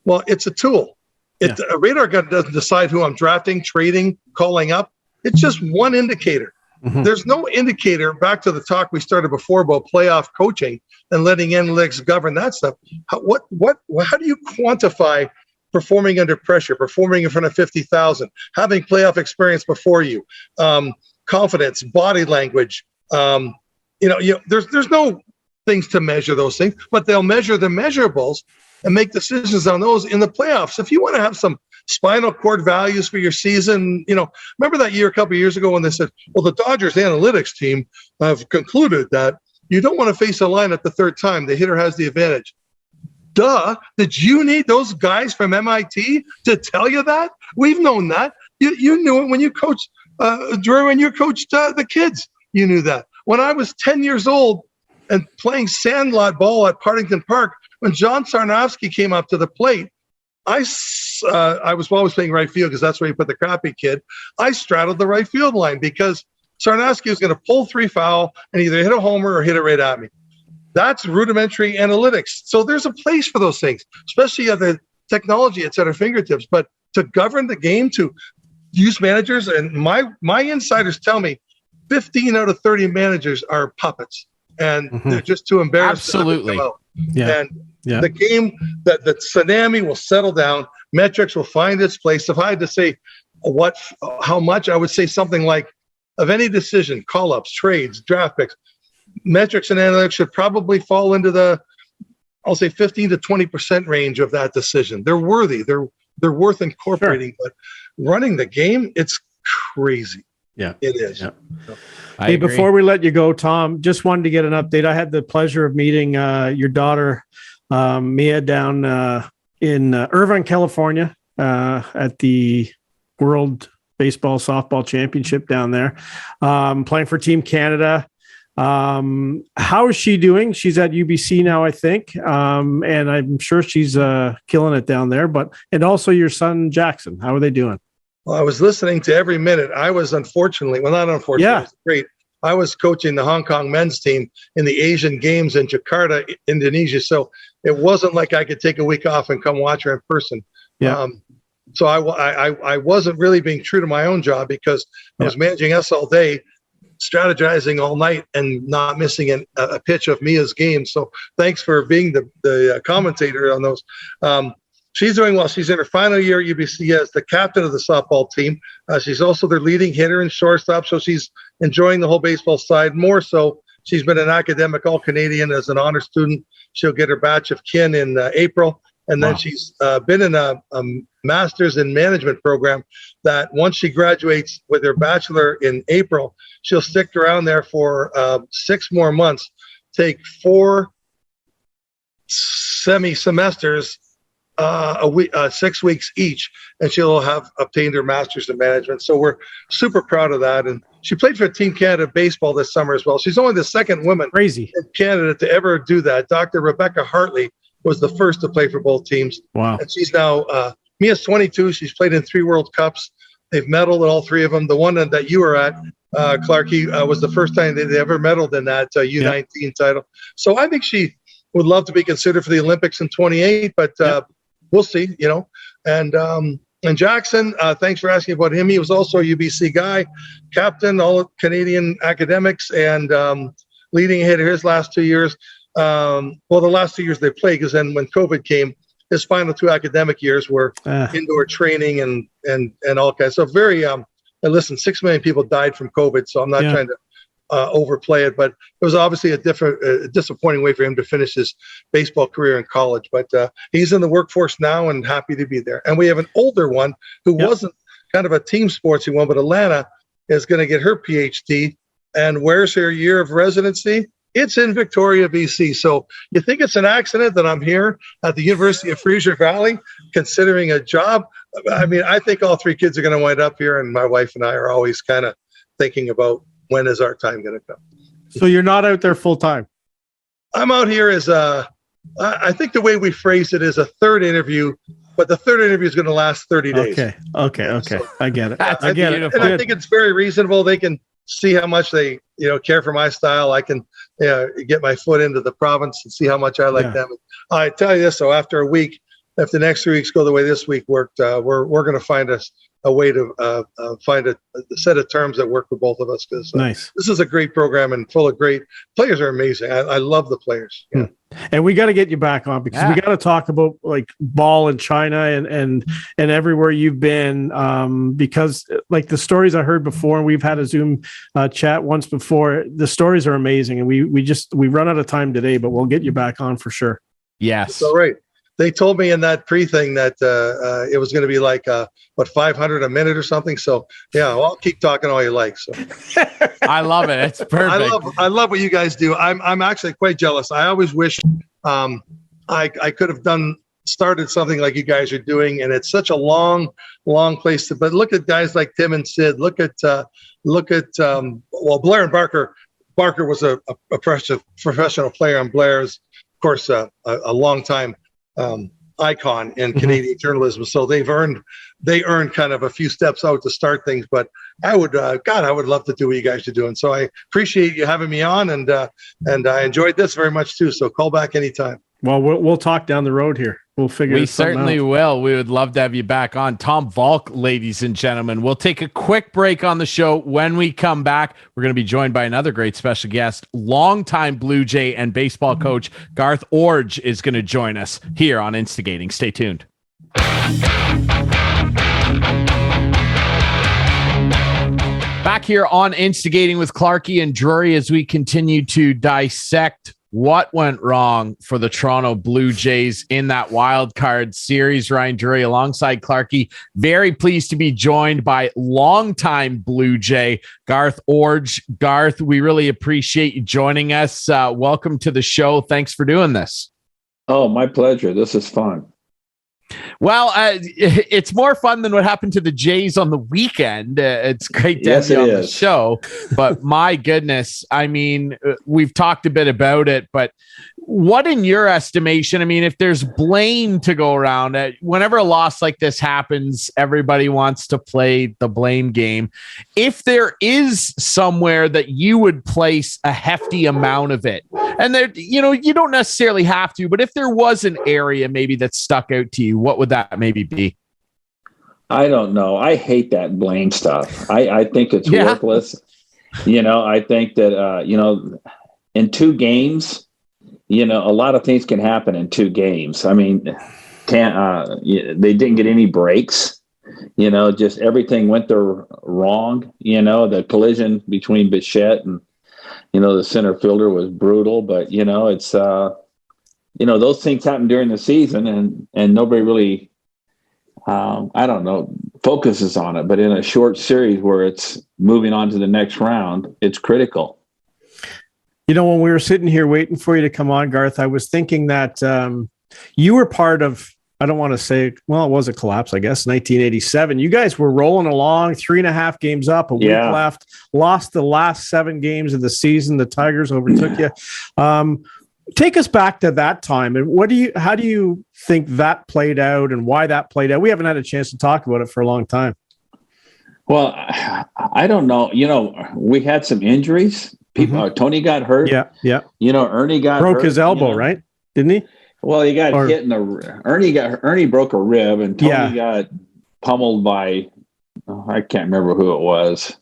Speaker 2: Well, it's a tool. A radar gun doesn't decide who I'm drafting, trading, calling up. It's just one indicator. There's no indicator, back to the talk we started before about playoff coaching and letting analytics govern that stuff. How do you quantify performing under pressure, performing in front of 50,000, having playoff experience before you, confidence, body language? There's no things to measure those things, but they'll measure the measurables and make decisions on those in the playoffs. If you want to have some spinal cord values for your season, remember that year a couple of years ago when they said, well, the Dodgers analytics team have concluded that you don't want to face a line at the third time. The hitter has the advantage. Duh. Did you need those guys from MIT to tell you that? We've known that. You knew it when you coached, Drew, when you coached the kids. You knew that. When I was 10 years old and playing sandlot ball at Partington Park, when John Sarnowski came up to the plate, I was always playing right field because that's where you put the crappy kid. I straddled the right field line because Sarnowski was going to pull 3 foul and either hit a homer or hit it right at me. That's rudimentary analytics. So there's a place for those things, especially at the technology, it's at our fingertips. But to govern the game, to use managers, and my insiders tell me 15 out of 30 managers are puppets, and they're just too embarrassed.
Speaker 1: Absolutely.
Speaker 2: To come out.
Speaker 3: Yeah.
Speaker 2: And the game, the tsunami will settle down. Metrics will find its place. If I had to say how much, I would say something like, of any decision, call-ups, trades, draft picks, metrics and analytics should probably fall into the, I'll say 15 to 20% range of that decision. They're worthy. They're worth incorporating, but running the game, it's crazy.
Speaker 3: Yeah,
Speaker 2: it is.
Speaker 3: Yeah.
Speaker 2: So,
Speaker 3: hey, before we let you go, Tom, just wanted to get an update. I had the pleasure of meeting your daughter, Mia, down in Irvine, California, at the World Baseball Softball Championship down there, playing for Team Canada. How is she doing? She's at UBC now, I think, and I'm sure she's killing it down there. And also your son Jackson, how are they doing?
Speaker 2: Well, I was listening to every minute. I was not unfortunately, it was great. I was coaching the Hong Kong men's team in the Asian Games in Jakarta, Indonesia. So it wasn't like I could take a week off and come watch her in person.
Speaker 3: Yeah.
Speaker 2: So I wasn't really being true to my own job, because I was managing us all day, strategizing all night, and not missing a pitch of Mia's game. So thanks for being the commentator on those. She's doing well. She's in her final year at UBC as the captain of the softball team. She's also their leading hitter and shortstop, so she's enjoying the whole baseball side more so. She's been an academic All-Canadian as an honor student. She'll get her batch of kin in April. And then she's been in a master's in management program that once she graduates with her bachelor in April, she'll stick around there for 6 more months, take 4 semi-semesters, a week, 6 weeks each, and she'll have obtained her master's in management. So we're super proud of that. And she played for Team Canada baseball this summer as well. She's only the second woman in Canada to ever do that. Dr. Rebecca Hartley was the first to play for both teams.
Speaker 3: Wow.
Speaker 2: And she's now, Mia's 22. She's played in 3 World Cups. They've medaled in all 3 of them. The one that you were at, Clarkey, was the first time they ever medaled in that U19 title. So I think she would love to be considered for the Olympics in 28, but we'll see, And Jackson, thanks for asking about him. He was also a UBC guy, captain, all Canadian academics, and leading hitter his last 2 years. The last 2 years they played, because then when COVID came, his final 2 academic years were indoor training and all kinds. So very, and listen, 6 million people died from COVID, so I'm not trying to overplay it, but it was obviously a disappointing way for him to finish his baseball career in college. But he's in the workforce now and happy to be there. And we have an older one who wasn't kind of a team sportsy one, but Alana is going to get her PhD. And where's her year of residency? It's in Victoria, BC. So you think it's an accident that I'm here at the University of Fraser Valley considering a job? I mean, I think all 3 kids are going to wind up here, and my wife and I are always kind of thinking about, when is our time going to come?
Speaker 3: So you're not out there full time?
Speaker 2: I'm out here as I think the way we phrased it is a 3rd interview, but the 3rd interview is going to last 30 days.
Speaker 3: Okay. So, I get it.
Speaker 1: I get it.
Speaker 2: And I think it's very reasonable. They can see how much they, care for my style. I can get my foot into the province and see how much I like them. I tell you this, so after a week, if the next 3 weeks go the way this week worked, we're going to find a way to find a set of terms that work for both of us. Because this is a great program and full of great players. Are amazing. I love the players. Yeah.
Speaker 3: And we got to get you back on, because we got to talk about like ball in China and everywhere you've been, because like the stories I heard before, and we've had a Zoom chat once before, the stories are amazing, and we run out of time today, but we'll get you back on for sure.
Speaker 1: Yes.
Speaker 2: It's all right. They told me in that pre-thing that it was going to be like, 500 a minute or something. So, I'll keep talking all you like. So,
Speaker 1: I love it. It's perfect.
Speaker 2: I love what you guys do. I'm actually quite jealous. I always wish I could have started something like you guys are doing. And it's such a long place but look at guys like Tim and Sid. Look at Blair and Barker. Barker was a professional player, and Blair is, of course, a longtime icon in Canadian journalism. So they earned kind of a few steps out to start things, but I would love to do what you guys are doing. So I appreciate you having me on, and I enjoyed this very much too. So call back anytime.
Speaker 3: Well, we'll talk down the road here. We'll figure.
Speaker 1: We certainly will. We would love to have you back on. Tom Valcke, ladies and gentlemen. We'll take a quick break on the show. When we come back, we're going to be joined by another great special guest. Longtime Blue Jay and baseball coach Garth Iorg is going to join us here on Instigating. Stay tuned. Back here on Instigating with Clarkey and Drury as we continue to dissect what went wrong for the Toronto Blue Jays in that wild card series. Ryan Drury alongside Clarkey. Very pleased to be joined by longtime Blue Jay, Garth Iorg. Garth, we really appreciate you joining us. Welcome to the show. Thanks for doing this.
Speaker 4: Oh, my pleasure. This is fun.
Speaker 1: Well, it's more fun than what happened to the Jays on the weekend. It's great to have you on the show, but my goodness, I mean, we've talked a bit about it, but what in your estimation, I mean, if there's blame to go around, whenever a loss like this happens, everybody wants to play the blame game. If there is somewhere that you would place a hefty amount of it, and there, you know, you don't necessarily have to, but if there was an area maybe that stuck out to you, what would that maybe be?
Speaker 4: I don't know. I hate that blame stuff. I think it's worthless. You know, I think that, you know, in 2 games, you know, a lot of things can happen in 2 games. I mean, they didn't get any breaks, you know, just everything went there wrong. You know, the collision between Bichette and, you know, the center fielder was brutal, but, you know, it's, you know, those things happen during the season and nobody really, I don't know, focuses on it. But in a short series where it's moving on to the next round, it's critical.
Speaker 3: You know, when we were sitting here waiting for you to come on, Garth, I was thinking that you were part of, I don't want to say, well, it was a collapse, I guess, 1987. You guys were rolling along, 3.5 games up, a week left, lost the last 7 games of the season. The Tigers overtook you. Take us back to that time. And how do you think that played out and why that played out? We haven't had a chance to talk about it for a long time.
Speaker 4: Well, I don't know. You know, we had some injuries. People, Tony got hurt.
Speaker 3: Yeah.
Speaker 4: You know, Ernie
Speaker 3: broke his elbow, right? Didn't he?
Speaker 4: Well, he got hit in the. Ernie broke a rib, and Tony got pummeled by. I can't remember who it was.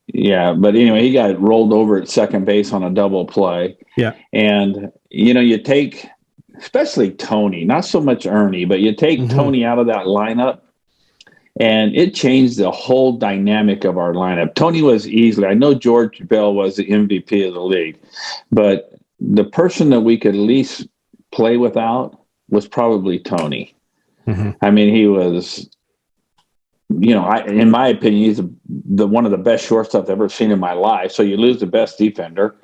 Speaker 4: Yeah, but anyway, he got rolled over at second base on a double play. Yeah, and you know, you take, especially Tony, not so much Ernie, but you take Tony out of that lineup. And it changed the whole dynamic of our lineup. Tony was easily, I know George Bell was the MVP of the league, but the person that we could least play without was probably Tony. I mean, he was, you know, in my opinion, he's one of the best shortstops I've ever seen in my life. So you lose the best defender,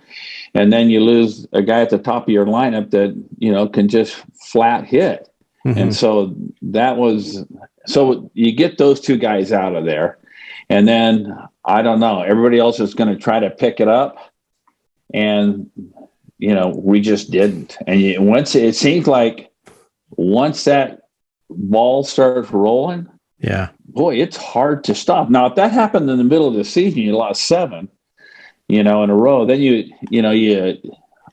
Speaker 4: and then you lose a guy at the top of your lineup that, you know, can just flat hit. And so that was, so you get those 2 guys out of there. And then, I don't know, everybody else is going to try to pick it up. And, you know, we just didn't. And it seems like once that ball starts rolling, boy, it's hard to stop. Now, if that happened in the middle of the season, you lost 7, you know, in a row, then you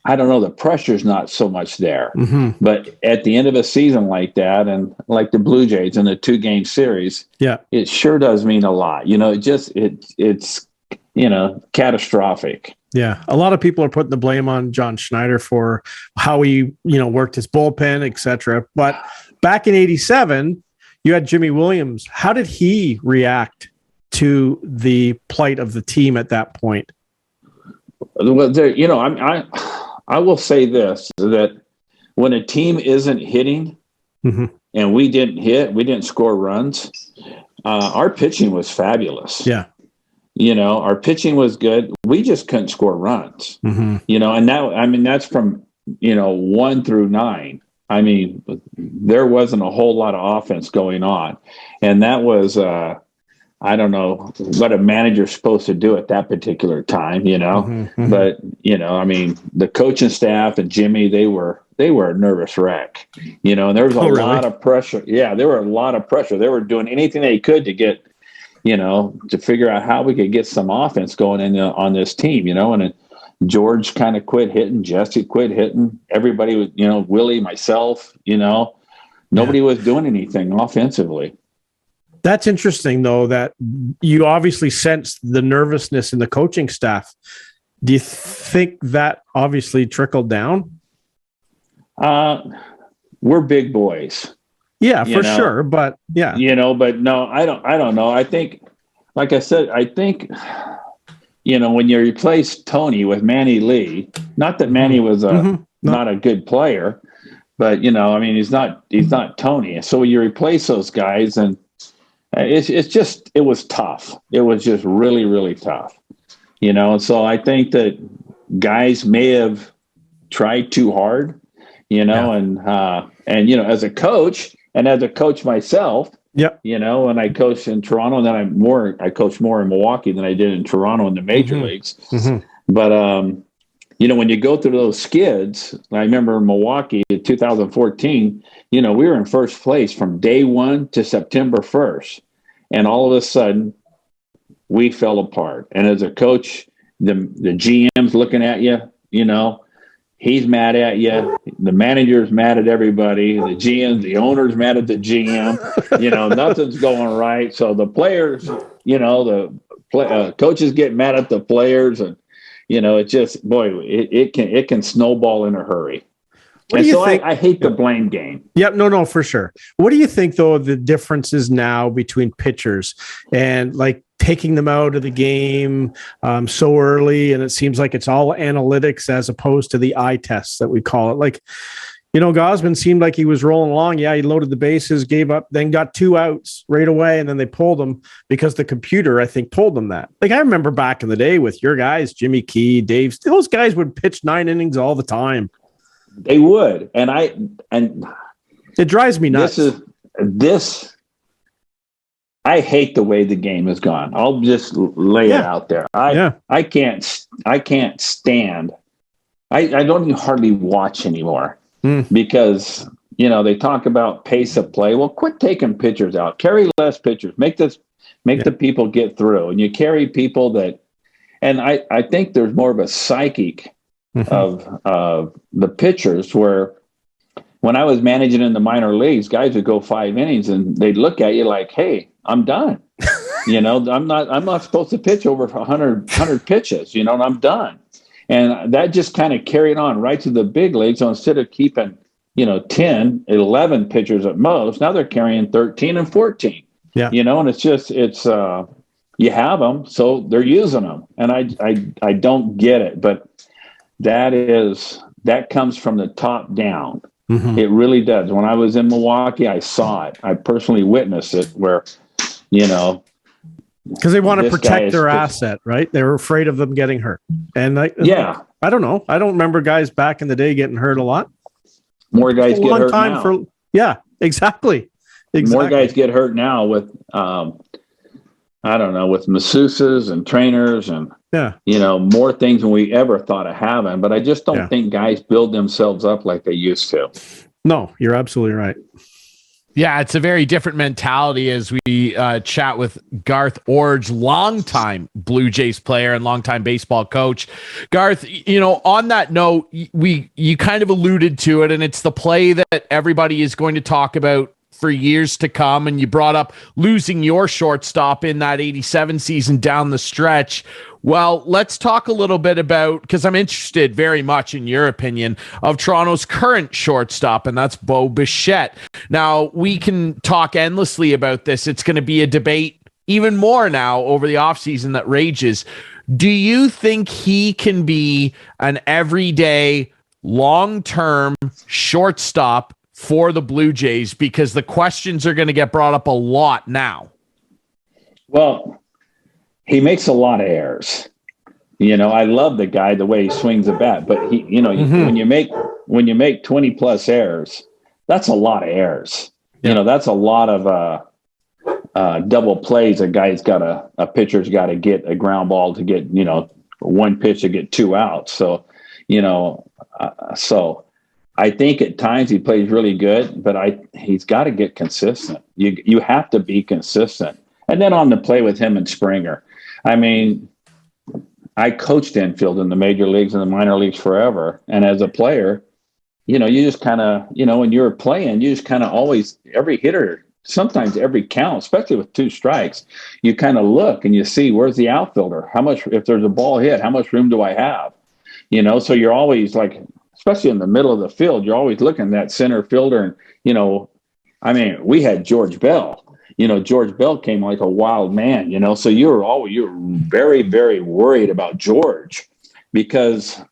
Speaker 4: I don't know, the pressure's not so much there. But at the end of a season like that, and like the Blue Jays in a 2-game series, it sure does mean a lot. You know, it's you know, catastrophic.
Speaker 3: Yeah. A lot of people are putting the blame on John Schneider for how he, you know, worked his bullpen, etc. But back in 87, you had Jimmy Williams. How did he react to the plight of the team at that point?
Speaker 4: Well, you know, I will say this, that when a team isn't hitting and we didn't score runs, our pitching was fabulous. Yeah. You know, our pitching was good. We just couldn't score runs, you know, and that, I mean, that's from, you know, 1 through 9. I mean, there wasn't a whole lot of offense going on. And that was, I don't know what a manager's supposed to do at that particular time, you know, but, you know, I mean, the coaching staff and Jimmy, they were a nervous wreck, you know, and there was a lot of pressure. Yeah, there were a lot of pressure. They were doing anything they could to get, you know, to figure out how we could get some offense going in on this team, you know, and George kind of quit hitting. Jesse quit hitting. Everybody was, Willie, myself, nobody was doing anything offensively.
Speaker 3: That's interesting, though, that you obviously sensed the nervousness in the coaching staff. Do you think that obviously trickled down?
Speaker 4: We're big boys.
Speaker 3: Yeah, for sure. But yeah,
Speaker 4: but no, I don't know. I think, like I said, when you replace Tony with Manny Lee, not that Manny was not a good player, but he's not Tony. So you replace those guys, and it was tough. It was just really, really tough. And so I think that guys may have tried too hard, and as a coach myself, when I coached in Toronto, and then I coached more in Milwaukee than I did in Toronto in the major leagues. But when you go through those skids, I remember in Milwaukee in 2014, we were in first place from day 1 to September 1st, and all of a sudden we fell apart. And as a coach, the GM's looking at you, he's mad at you. The manager's mad at everybody. The GM, the owner's mad at the GM. Nothing's going right. So the players, coaches get mad at the players, and it just, it can snowball in a hurry.
Speaker 3: What do you think?
Speaker 4: I hate the blame game.
Speaker 3: Yep, no, for sure. What do you think, though, the differences now between pitchers and like taking them out of the game so early, and it seems like it's all analytics as opposed to the eye tests that we call it? Like, Gausman seemed like he was rolling along. Yeah, he loaded the bases, gave up, then got 2 outs right away, and then they pulled him because the computer, I think, told them that. Like, I remember back in the day with your guys, Jimmy Key, Dave, those guys would pitch 9 innings all the time.
Speaker 4: They would, and
Speaker 3: it drives me nuts.
Speaker 4: I hate the way the game has gone. I'll just lay it out there. I can't stand. I don't even hardly watch anymore because they talk about pace of play. Well, quit taking pitchers out. Carry less pitchers. Make the people get through, and you carry people that. And I think there's more of a psychic of the pitchers, where when I was managing in the minor leagues, guys would go 5 innings and they'd look at you like, "Hey, I'm done." I'm not supposed to pitch over 100 pitches, and I'm done. And that just kind of carried on right to the big leagues. So instead of keeping, 10, 11 pitchers at most, now they're carrying 13 and 14. Yeah. And it's you have them, so they're using them. And I don't get it, but that comes from the top down. It really does. When I was in Milwaukee, I saw it. I personally witnessed it, where,
Speaker 3: because they want to protect their asset, right? They're afraid of them getting hurt. And I don't know. I don't remember guys back in the day getting hurt a lot.
Speaker 4: More guys get hurt now.
Speaker 3: Exactly.
Speaker 4: More guys get hurt now with, with masseuses and trainers and, more things than we ever thought of having. But I just don't think guys build themselves up like they used to.
Speaker 3: No, you're absolutely right.
Speaker 1: Yeah, it's a very different mentality as we chat with Garth Iorg, longtime Blue Jays player and longtime baseball coach. Garth, on that note, you kind of alluded to it, and it's the play that everybody is going to talk about for years to come. And you brought up losing your shortstop in that 87 season down the stretch. Well, let's talk a little bit about, because I'm interested very much in your opinion of Toronto's current shortstop, and that's Bo Bichette. Now, we can talk endlessly about this. It's going to be a debate even more now over the offseason that rages. Do you think he can be an everyday, long-term shortstop for the Blue Jays? Because the questions are going to get brought up a lot now.
Speaker 4: Well, he makes a lot of errors. I love the guy, the way he swings the bat, but when you make 20 plus errors, that's a lot of errors. That's a lot of double plays. A pitcher's got to get a ground ball to get, one pitch to get 2 outs. So, so I think at times he plays really good, but he's got to get consistent. You have to be consistent. And then on the play with him and Springer, I I coached infield in the major leagues and the minor leagues forever. And as a player, you just kind of, when you're playing, you just kind of always, every hitter, sometimes every count, especially with 2 strikes, you kind of look and you see, where's the outfielder? How much, if there's a ball hit, how much room do I have? So you're always like, especially in the middle of the field, you're always looking at that center fielder. And, we had George Bell. George Bell came like a wild man, so you're very, very worried about George, because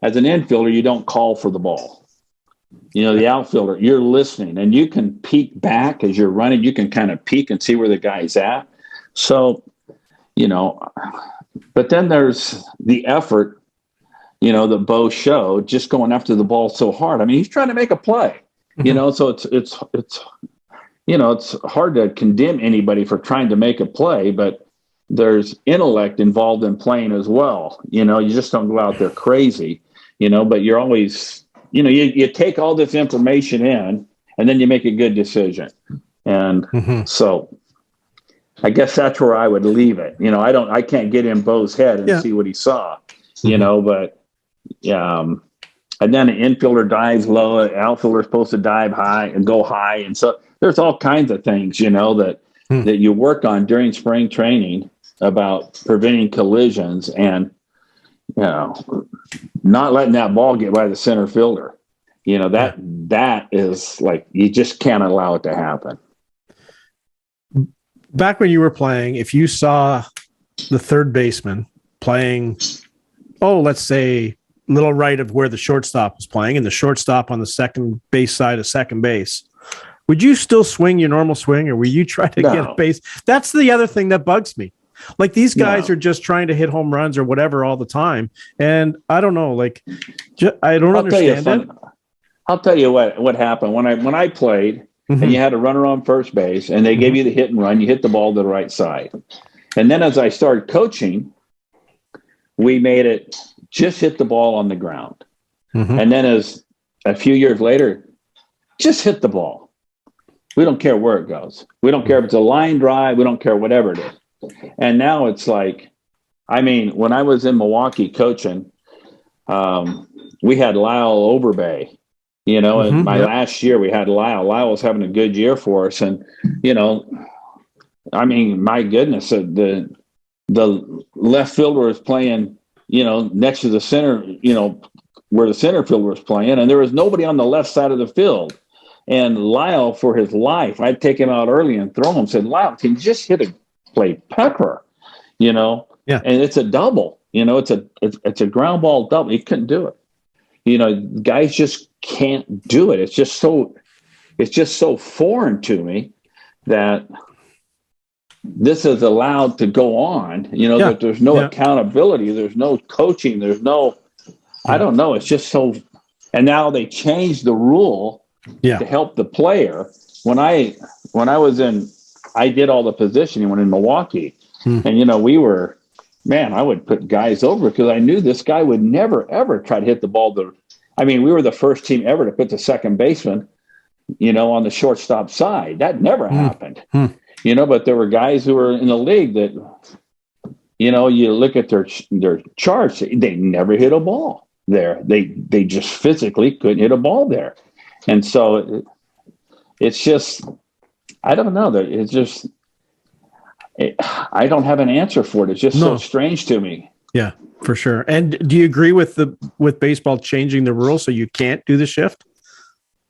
Speaker 4: as an infielder, you don't call for the ball. The outfielder, you're listening, and you can peek back as you're running. You can kind of peek and see where the guy's at. So, but then there's the effort, that Bo showed, just going after the ball so hard. I mean, he's trying to make a play, so it's hard to condemn anybody for trying to make a play, but there's intellect involved in playing as well. You just don't go out there crazy, but you're always, you take all this information in, and then you make a good decision. And so I guess that's where I would leave it. I can't get in Bo's head and see what he saw, but and then an infielder dives low, an outfielder is supposed to dive high and go high. And so there's all kinds of things, that you work on during spring training about preventing collisions and, not letting that ball get by the center fielder. That is like, you just can't allow it to happen.
Speaker 3: Back when you were playing, if you saw the third baseman playing, let's say, little right of where the shortstop was playing, and the shortstop on the second base side of second base, would you still swing your normal swing, or will you try to get a base? That's the other thing that bugs me. Like, these guys are just trying to hit home runs or whatever all the time. And I don't know, I don't understand it.
Speaker 4: I'll tell you what happened when I played, and you had a runner on first base, and they gave you the hit and run. You hit the ball to the right side. And then as I started coaching, we made it just hit the ball on the ground. And then as a few years later, just hit the ball. We don't care where it goes. We don't care if it's a line drive. We don't care whatever it is. And now it's like, when I was in Milwaukee coaching, we had Lyle Overbay, and my last year we had Lyle. Lyle was having a good year for us. And, my goodness, the left fielder was playing, next to the center, where the center fielder was playing, and there was nobody on the left side of the field. And Lyle, for his life, I'd take him out early and throw him, said, Lyle, can you just hit a play pepper, and it's a double, it's a ground ball double. He couldn't do it. Guys just can't do it. It's just so foreign to me that this is allowed to go on, that there's no accountability. There's no coaching. There's no, I don't know. It's just so, and now they changed the rule to help the player. When I did all the positioning when in Milwaukee, and, we were, I would put guys over because I knew this guy would never, ever try to hit the ball. We were the first team ever to put the second baseman, on the shortstop side. That never happened. But there were guys who were in the league that, you look at their charts, they never hit a ball there. They just physically couldn't hit a ball there. And so it's just, I don't know. It's just, I don't have an answer for it. It's just so strange to me.
Speaker 3: Yeah, for sure. And do you agree with baseball changing the rule so you can't do the shift?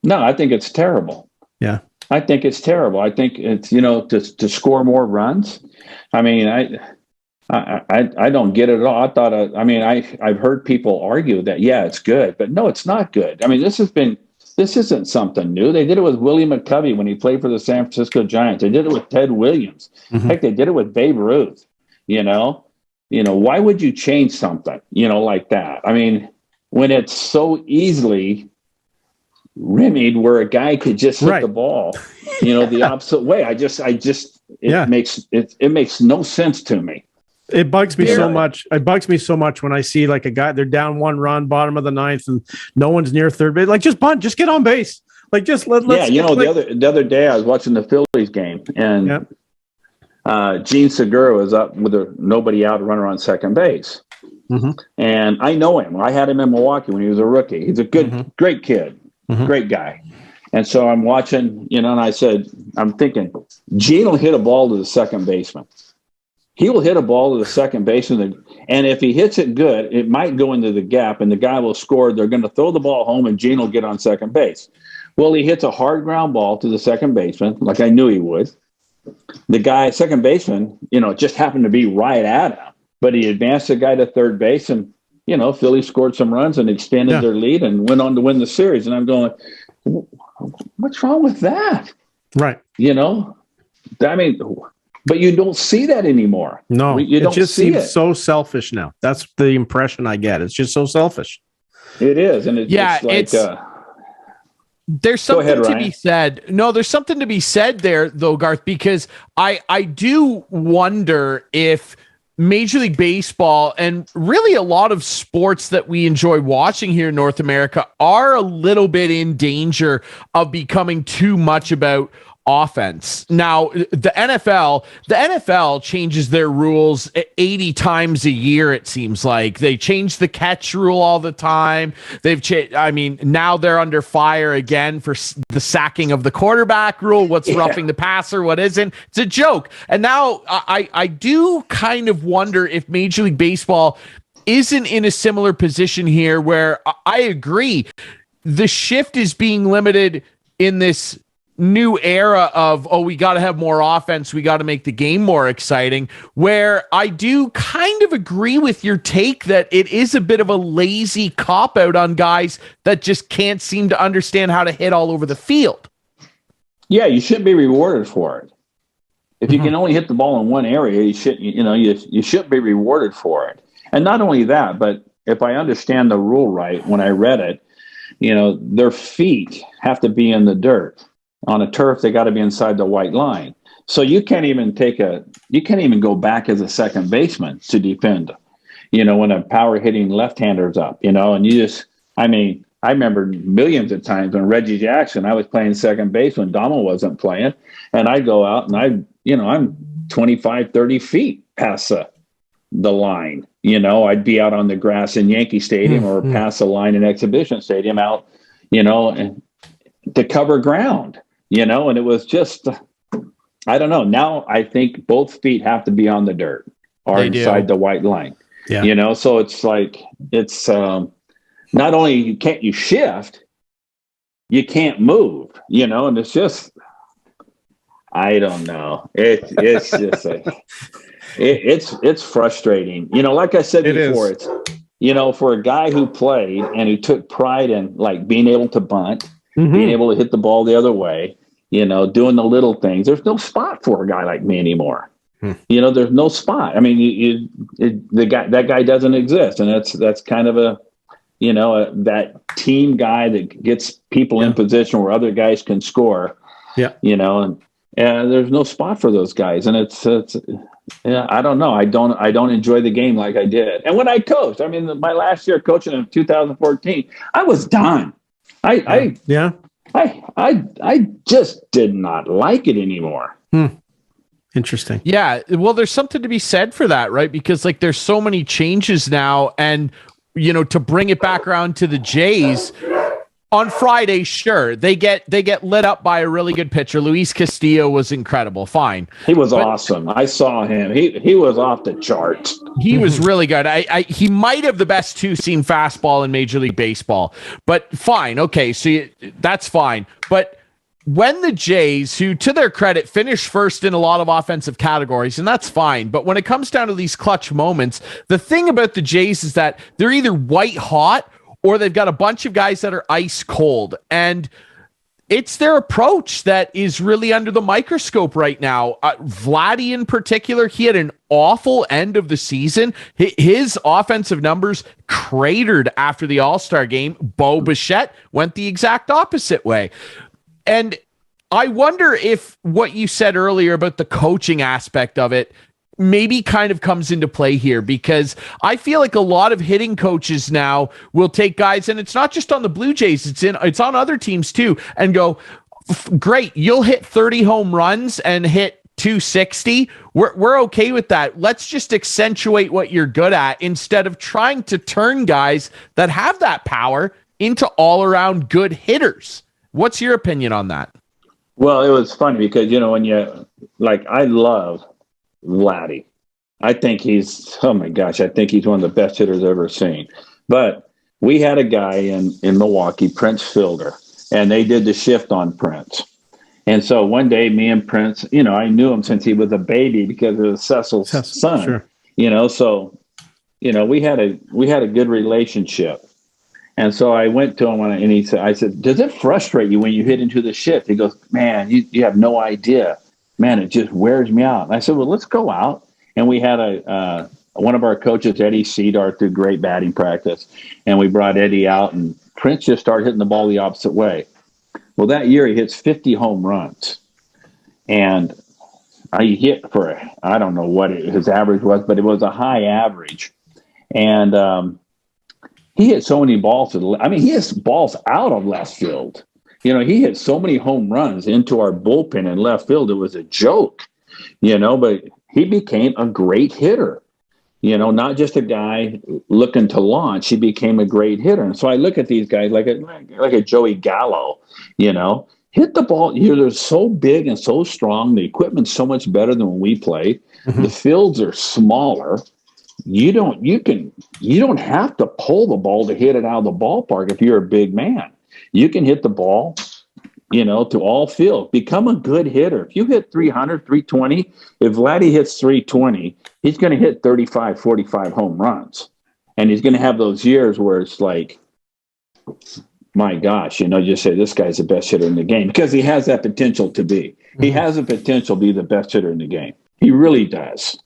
Speaker 4: No, I think it's terrible.
Speaker 3: Yeah.
Speaker 4: I think it's terrible. I think it's, to score more runs. I don't get it at all. I thought, I've heard people argue that, it's good, but no, it's not good. This isn't something new. They did it with Willie McCovey when he played for the San Francisco Giants. They did it with Ted Williams. Heck, they did it with Babe Ruth, why would you change something, like that? When it's so easily remedied where a guy could just hit the ball, the opposite way. It makes no sense to me.
Speaker 3: It bugs me so much. It bugs me so much when I see like a guy, they're down 1 run, bottom of the 9th, and no one's near third base. Like, just bunt, just get on base. Like, just let's.
Speaker 4: The other day I was watching the Phillies game, and Gene Segura was up with nobody out, runner on second base. Mm-hmm. And I know him. I had him in Milwaukee when he was a rookie. He's a good, great kid, great guy. And so I'm watching, and I said, I'm thinking, Gene will hit a ball to the second baseman. He will hit a ball to the second baseman. And if he hits it good, it might go into the gap and the guy will score. They're going to throw the ball home and Gene will get on second base. Well, he hits a hard ground ball to the second baseman, like I knew he would. The guy, second baseman, just happened to be right at him. But he advanced the guy to third base and, Philly scored some runs and extended their lead and went on to win the series. And I'm going, what's wrong with that?
Speaker 3: Right.
Speaker 4: I mean, but you don't see that anymore.
Speaker 3: No,
Speaker 4: you don't
Speaker 3: it just
Speaker 4: see
Speaker 3: seems so selfish now. That's the impression I get. It's just so selfish.
Speaker 4: It is. And it's like,
Speaker 1: there's something to be said. No, there's something to be said there, though, Garth, because I do wonder if Major League Baseball and really a lot of sports that we enjoy watching here in North America are a little bit in danger of becoming too much about offense. Now, the NFL changes their rules 80 times a year, it seems like. They change the catch rule all the time. Now they're under fire again for the sacking of the quarterback rule. What's roughing the passer, what isn't. It's a joke. And now I do kind of wonder if Major League Baseball isn't in a similar position here where I agree. The shift is being limited in this new era of, we got to have more offense. We got to make the game more exciting, where I do kind of agree with your take that it is a bit of a lazy cop out on guys that just can't seem to understand how to hit all over the field.
Speaker 4: Yeah. You shouldn't be rewarded for it. If you can only hit the ball in one area, you shouldn't be rewarded for it. And not only that, but if I understand the rule right, when I read it, their feet have to be in the dirt. On a turf, they got to be inside the white line. So you can't even go back as a second baseman to defend, when a power hitting left-hander's up, and I remember millions of times when Reggie Jackson, I was playing second base when Dama wasn't playing, and I go out and I'm 25, 30 feet past the line. I'd be out on the grass in Yankee Stadium or past the line in Exhibition Stadium out, and to cover ground. And it was just, I don't know. Now I think both feet have to be on the dirt or inside the white line. Yeah. So it's like, it's not only can't you shift, you can't move, and it's just, I don't know. It's just it's frustrating. Like I said before, it's, for a guy who played and who took pride in like being able to bunt, being able to hit the ball the other way, doing the little things. There's no spot for a guy like me anymore. There's no spot. I mean, that guy doesn't exist, and that's kind of that team guy that gets people in position where other guys can score. Yeah, and there's no spot for those guys, and it's I don't know. I don't enjoy the game like I did. And when I coached, my last year coaching in 2014, I was done. I just did not like it anymore.
Speaker 3: Interesting.
Speaker 1: Yeah. Well, there's something to be said for that, right? Because like there's so many changes now, and to bring it back around to the Jays on Friday, sure, they get lit up by a really good pitcher. Luis Castillo was incredible. Fine.
Speaker 4: He was awesome. I saw him. He was off the charts.
Speaker 1: He was really good. He might have the best two-seam fastball in Major League Baseball, but fine. Okay. So that's fine. But when the Jays, who to their credit finished first in a lot of offensive categories, and that's fine, but when it comes down to these clutch moments, the thing about the Jays is that they're either white hot or they've got a bunch of guys that are ice cold. And it's their approach that is really under the microscope right now. Vladdy in particular, he had an awful end of the season. His offensive numbers cratered after the All-Star game. Bo Bichette went the exact opposite way. And I wonder if what you said earlier about the coaching aspect of it maybe kind of comes into play here, because I feel like a lot of hitting coaches now will take guys, and it's not just on the Blue Jays, it's on other teams too, and go, great, you'll hit 30 home runs and hit 260, we're okay with that. Let's just accentuate what you're good at instead of trying to turn guys that have that power into all-around good hitters. What's your opinion on that?
Speaker 4: Well, it was funny because, I love Vladdy. I think he's one of the best hitters I've ever seen. But we had a guy in Milwaukee, Prince Fielder, and they did the shift on Prince. And so one day, me and Prince, I knew him since he was a baby because it was Cecil's son. Sure. We had a good relationship. And so I went to him and I said, does it frustrate you when you hit into the shift? He goes, man, you have no idea. Man, it just wears me out. And I said, well, let's go out. And we had one of our coaches, Eddie Cedar, through great batting practice. And we brought Eddie out, and Prince just started hitting the ball the opposite way. Well, that year he hits 50 home runs. And I hit I don't know what his average was, but it was a high average. And he hit so many balls. He hits balls out of left field. He hit so many home runs into our bullpen in left field. It was a joke, but he became a great hitter, not just a guy looking to launch. He became a great hitter. And so I look at these guys like a Joey Gallo, hit the ball. They're so big and so strong. The equipment's so much better than when we played. Mm-hmm. The fields are smaller. You don't have to pull the ball to hit it out of the ballpark if you're a big man. You can hit the ball, to all field. Become a good hitter. If you hit 300, 320, if Vladdy hits 320, he's going to hit 35, 45 home runs. And he's going to have those years where it's like, my gosh, just say this guy's the best hitter in the game because he has that potential to be. Mm-hmm. He has the potential to be the best hitter in the game. He really does.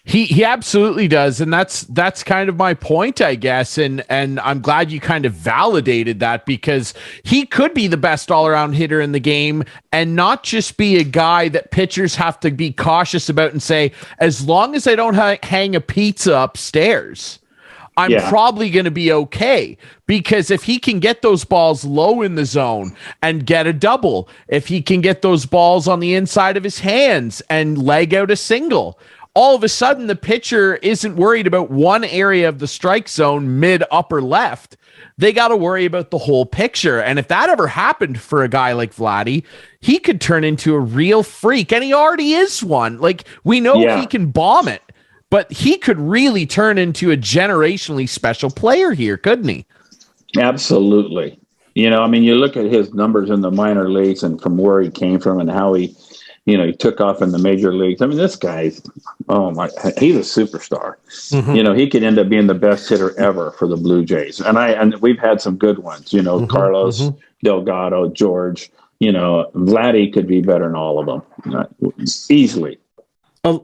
Speaker 1: He absolutely does, and that's kind of my point, I guess, and I'm glad you kind of validated that because he could be the best all-around hitter in the game and not just be a guy that pitchers have to be cautious about and say, as long as I don't hang a pizza upstairs, I'm probably going to be okay, because if he can get those balls low in the zone and get a double, if he can get those balls on the inside of his hands and leg out a single, all of a sudden the pitcher isn't worried about one area of the strike zone, mid, upper left. They got to worry about the whole picture. And if that ever happened for a guy like Vladdy, he could turn into a real freak. And he already is one. Like, we know he can bomb it, but he could really turn into a generationally special player here, couldn't he?
Speaker 4: Absolutely. You look at his numbers in the minor leagues and from where he came from and how he took off in the major leagues. This guy's, he's a superstar. Mm-hmm. He could end up being the best hitter ever for the Blue Jays. And we've had some good ones, mm-hmm. Carlos, mm-hmm. Delgado, George, Vladdy could be better than all of them easily.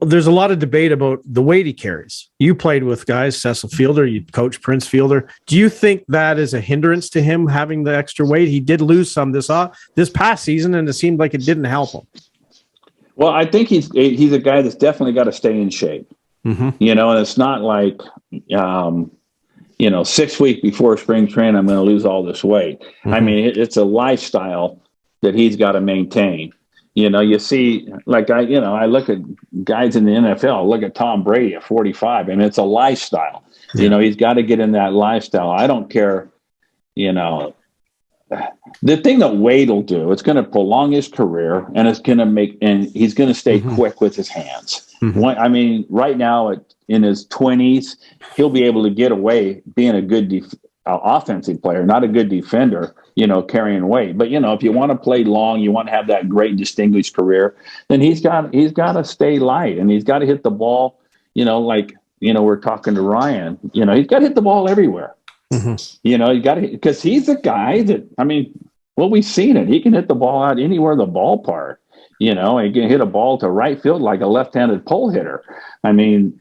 Speaker 3: There's a lot of debate about the weight he carries. You played with guys, Cecil Fielder, you coached Prince Fielder. Do you think that is a hindrance to him having the extra weight? He did lose some this past season, and it seemed like it didn't help him.
Speaker 4: Well, I think he's a guy that's definitely got to stay in shape, mm-hmm. And it's not like, 6 weeks before spring training, I'm going to lose all this weight. Mm-hmm. It's a lifestyle that he's got to maintain. You see, I look at guys in the NFL, look at Tom Brady at 45, and it's a lifestyle. Yeah. He's got to get in that lifestyle. I don't care, the thing that Wade will do, it's going to prolong his career, and it's going to and he's going to stay mm-hmm. quick with his hands. Mm-hmm. Right now in his 20s, he'll be able to get away being a good offensive player, not a good defender, carrying weight. But, if you want to play long, you want to have that great distinguished career, then he's got to stay light, and he's got to hit the ball, we're talking to Ryan, he's got to hit the ball everywhere. Mm-hmm. You got to, because he's a guy that, we've seen it. He can hit the ball out anywhere in the ballpark, he can hit a ball to right field like a left-handed pole hitter. Like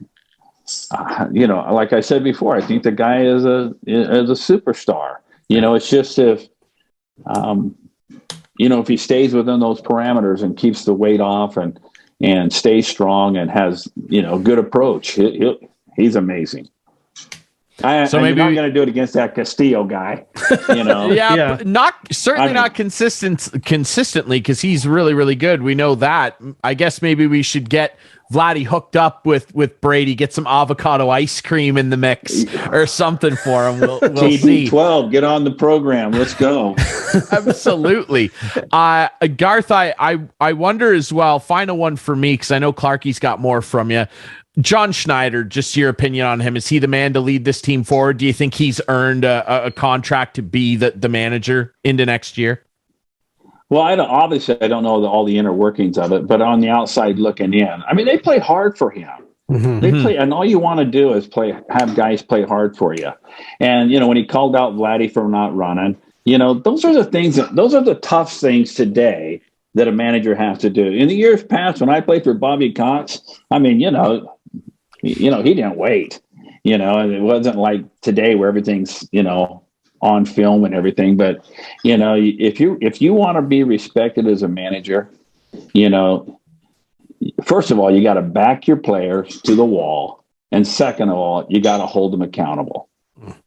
Speaker 4: I said before, I think the guy is a superstar. It's just if he stays within those parameters and keeps the weight off and stays strong and has, good approach, he's amazing. So maybe you're not going to do it against that Castillo guy, you know.
Speaker 1: Yeah. Not consistently, because he's really, really good. We know that. I guess maybe we should get Vladdy hooked up with Brady, get some avocado ice cream in the mix or something for him. We'll see.
Speaker 4: TB12, get on the program. Let's go.
Speaker 1: Absolutely. Garth, I wonder as well, final one for me, because I know Clarkey's got more from you. John Schneider, just your opinion on him. Is he the man to lead this team forward? Do you think he's earned a contract to be the manager into next year?
Speaker 4: Well, obviously I don't know all the inner workings of it, but on the outside looking in, I mean, they play hard for him. Mm-hmm. They play, and all you want to do is have guys play hard for you. And, you know, when he called out Vladdy for not running, you know, those are the tough things today that a manager has to do. In the years past, when I played for Bobby Cox, I mean, you know, he didn't wait, you know, and it wasn't like today where everything's, you know, on film and everything. But, you know, if you want to be respected as a manager, you know, first of all, you got to back your players to the wall. And second of all, you got to hold them accountable.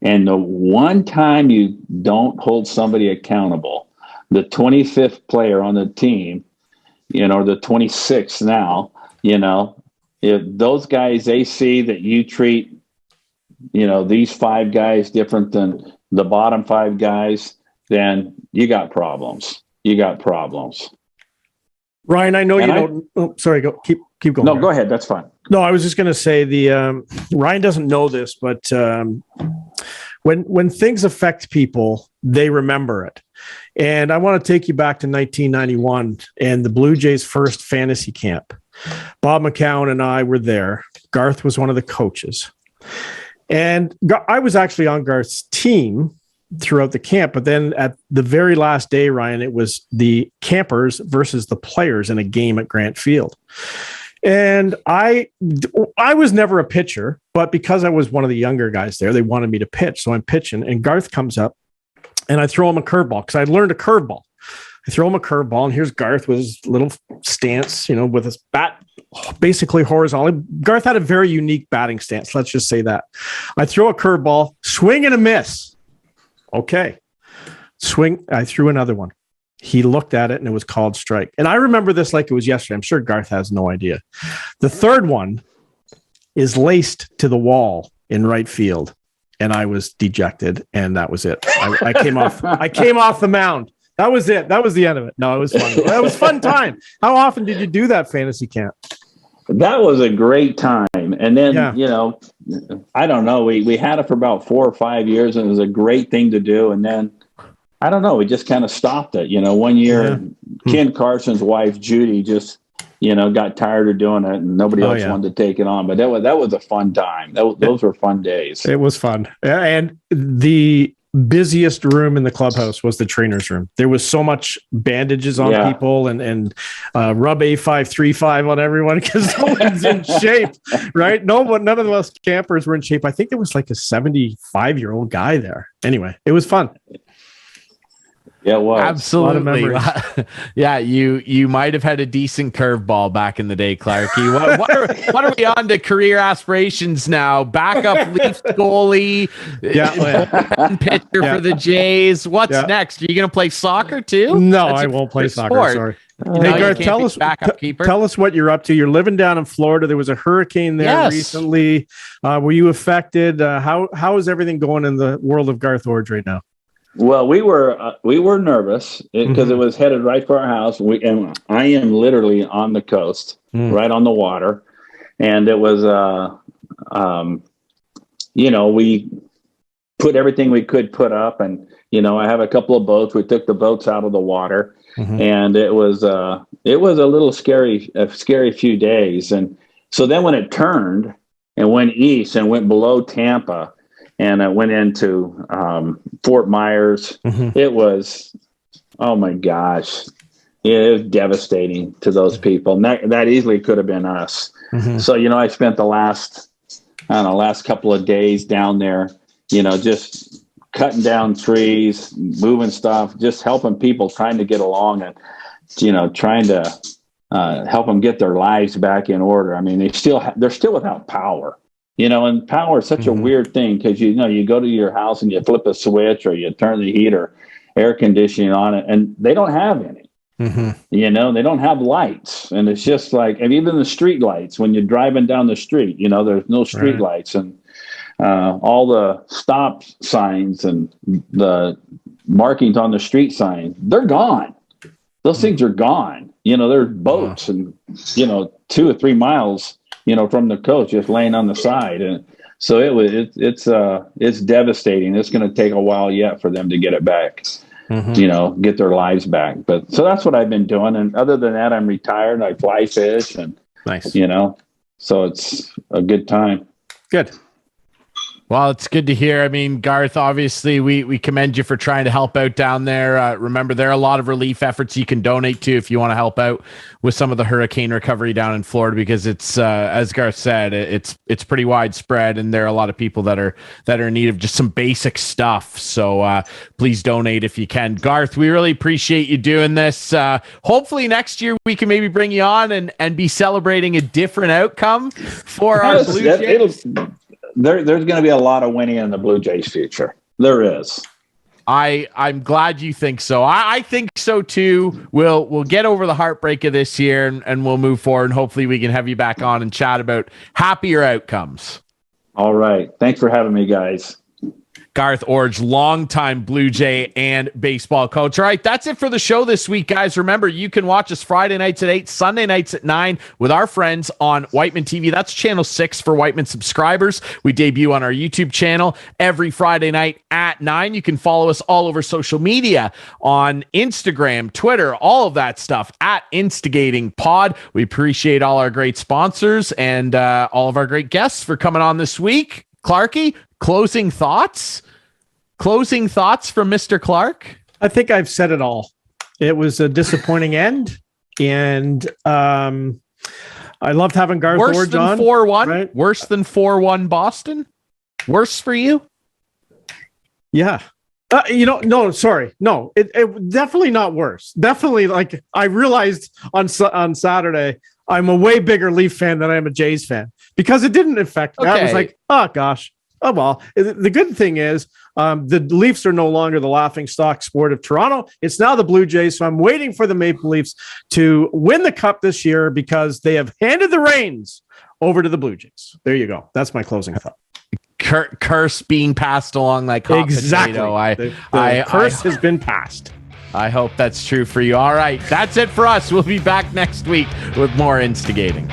Speaker 4: And the one time you don't hold somebody accountable, the 25th player on the team, you know, or the 26th now, you know, if those guys, they see that you treat, you know, these 5 guys different than the bottom 5 guys, then you got problems.
Speaker 3: Ryan, I know you don't. Oh, sorry, keep going.
Speaker 4: No, go ahead. That's fine.
Speaker 3: No, I was just going to say Ryan doesn't know this, but when things affect people, they remember it. And I want to take you back to 1991 and the Blue Jays' first fantasy camp. Bob McCown and I were there. Garth was one of the coaches. And I was actually on Garth's team throughout the camp, but then at the very last day, Ryan, it was the campers versus the players in a game at Grant Field. And I was never a pitcher, but because I was one of the younger guys there, they wanted me to pitch. So I'm pitching, and Garth comes up, and I throw him a curveball because I'd learned a curveball. I throw him a curveball, and here's Garth with his little stance, you know, with his bat basically horizontal. Garth had a very unique batting stance. Let's just say that. I throw a curveball, swing and a miss. Okay. Swing. I threw another one. He looked at it and it was called strike. And I remember this like it was yesterday. I'm sure Garth has no idea. The third one is laced to the wall in right field. And I was dejected. And that was it. I came off the mound. That was it. That was the end of it. No, it was fun. That was a fun time. How often did you do that fantasy camp?
Speaker 4: That was a great time. And then, you know, I don't know. We had it for about 4 or 5 years, and it was a great thing to do. And then, I don't know, we just kind of stopped it. You know, one year, Ken Carson's wife, Judy, just, you know, got tired of doing it, and nobody else wanted to take it on. But that was a fun time. Those were fun days.
Speaker 3: It was fun. And the busiest room in the clubhouse was the trainer's room. There was so much bandages on people and rub A535 on everyone because no one's in shape, right? None of us campers were in shape. I think there was like a 75-year-old guy there. Anyway, it was fun.
Speaker 4: Yeah, it was.
Speaker 1: Absolutely. Yeah, you might have had a decent curveball back in the day, Clarkey. What are we on to career aspirations now? Backup Leafs goalie, pitcher for the Jays. What's next? Are you going to play soccer too?
Speaker 3: No, I won't play soccer. Sorry. Hey, Garth, tell us what you're up to. You're living down in Florida. There was a hurricane there recently. Were you affected? How is everything going in the world of Garth Iorg right now?
Speaker 4: Well, we were nervous because it was headed right for our house. And I am literally on the coast, right on the water, and it was, you know, we put everything we could put up, and you know, I have a couple of boats. We took the boats out of the water, and it was a little scary, a scary few days. And so then when it turned and went east and went below Tampa. And I went into Fort Myers. It was, oh my gosh, it was devastating to those people. And that easily could have been us. So, you know, I spent the last couple of days down there, you know, just cutting down trees, moving stuff, just helping people, trying to get along and, you know, trying to help them get their lives back in order. I mean, they're still without power. And power is such a weird thing because, you go to your house and you flip a switch or you turn the heat or air conditioning on it, and they don't have any. They don't have lights. And it's just like, and even the street lights, when you're driving down the street, there's no street lights. And all the stop signs and the markings on the street sign, they're gone. Those things are gone. There's boats and, 2 or 3 miles from the coast, just laying on the side. And so it's devastating. It's going to take a while yet for them to get it back, get their lives back. But so that's what I've been doing. And other than that, I'm retired. I fly fish and,
Speaker 3: nice.
Speaker 4: So it's a good time.
Speaker 3: Good.
Speaker 1: Well, it's good to hear. I mean, Garth, obviously, we commend you for trying to help out down there. Remember, there are a lot of relief efforts you can donate to if you want to help out with some of the hurricane recovery down in Florida, because it's, as Garth said, it's pretty widespread, and there are a lot of people that are in need of just some basic stuff. So please donate if you can. Garth, we really appreciate you doing this. Hopefully next year we can maybe bring you on and be celebrating a different outcome for our Blue Jays.
Speaker 4: There's going to be a lot of winning in the Blue Jays' future. There is.
Speaker 1: I'm glad you think so. I think so too. We'll get over the heartbreak of this year and we'll move forward. And hopefully we can have you back on and chat about happier outcomes.
Speaker 4: All right. Thanks for having me, guys.
Speaker 1: Garth Iorg, longtime Blue Jay and baseball coach. All right, that's it for the show this week, guys. Remember, you can watch us Friday nights at 8, Sunday nights at 9 with our friends on Whiteman TV. That's channel 6 for Whiteman subscribers. We debut on our YouTube channel every Friday night at 9. You can follow us all over social media on Instagram, Twitter, all of that stuff at Instigating Pod. We appreciate all our great sponsors and all of our great guests for coming on this week. Clarkey, closing thoughts from Mr. Clark?
Speaker 3: I think I've said it all. It was a disappointing end, and I loved having Garth Iorg on.
Speaker 1: 4-1?
Speaker 3: Right?
Speaker 1: Worse than 4-1 Boston? Worse for you?
Speaker 3: Yeah. No, sorry. No, it definitely not worse. Definitely, like, I realized on Saturday, I'm a way bigger Leaf fan than I am a Jays fan because it didn't affect me. I was like, oh, gosh. Oh, well, the good thing is the Leafs are no longer the laughingstock sport of Toronto. It's now the Blue Jays. So I'm waiting for the Maple Leafs to win the cup this year because they have handed the reins over to the Blue Jays. There you go. That's my closing thought.
Speaker 1: Curse being passed along like hot potato.
Speaker 3: The curse has been passed.
Speaker 1: I hope that's true for you. All right, that's it for us. We'll be back next week with more Instigating.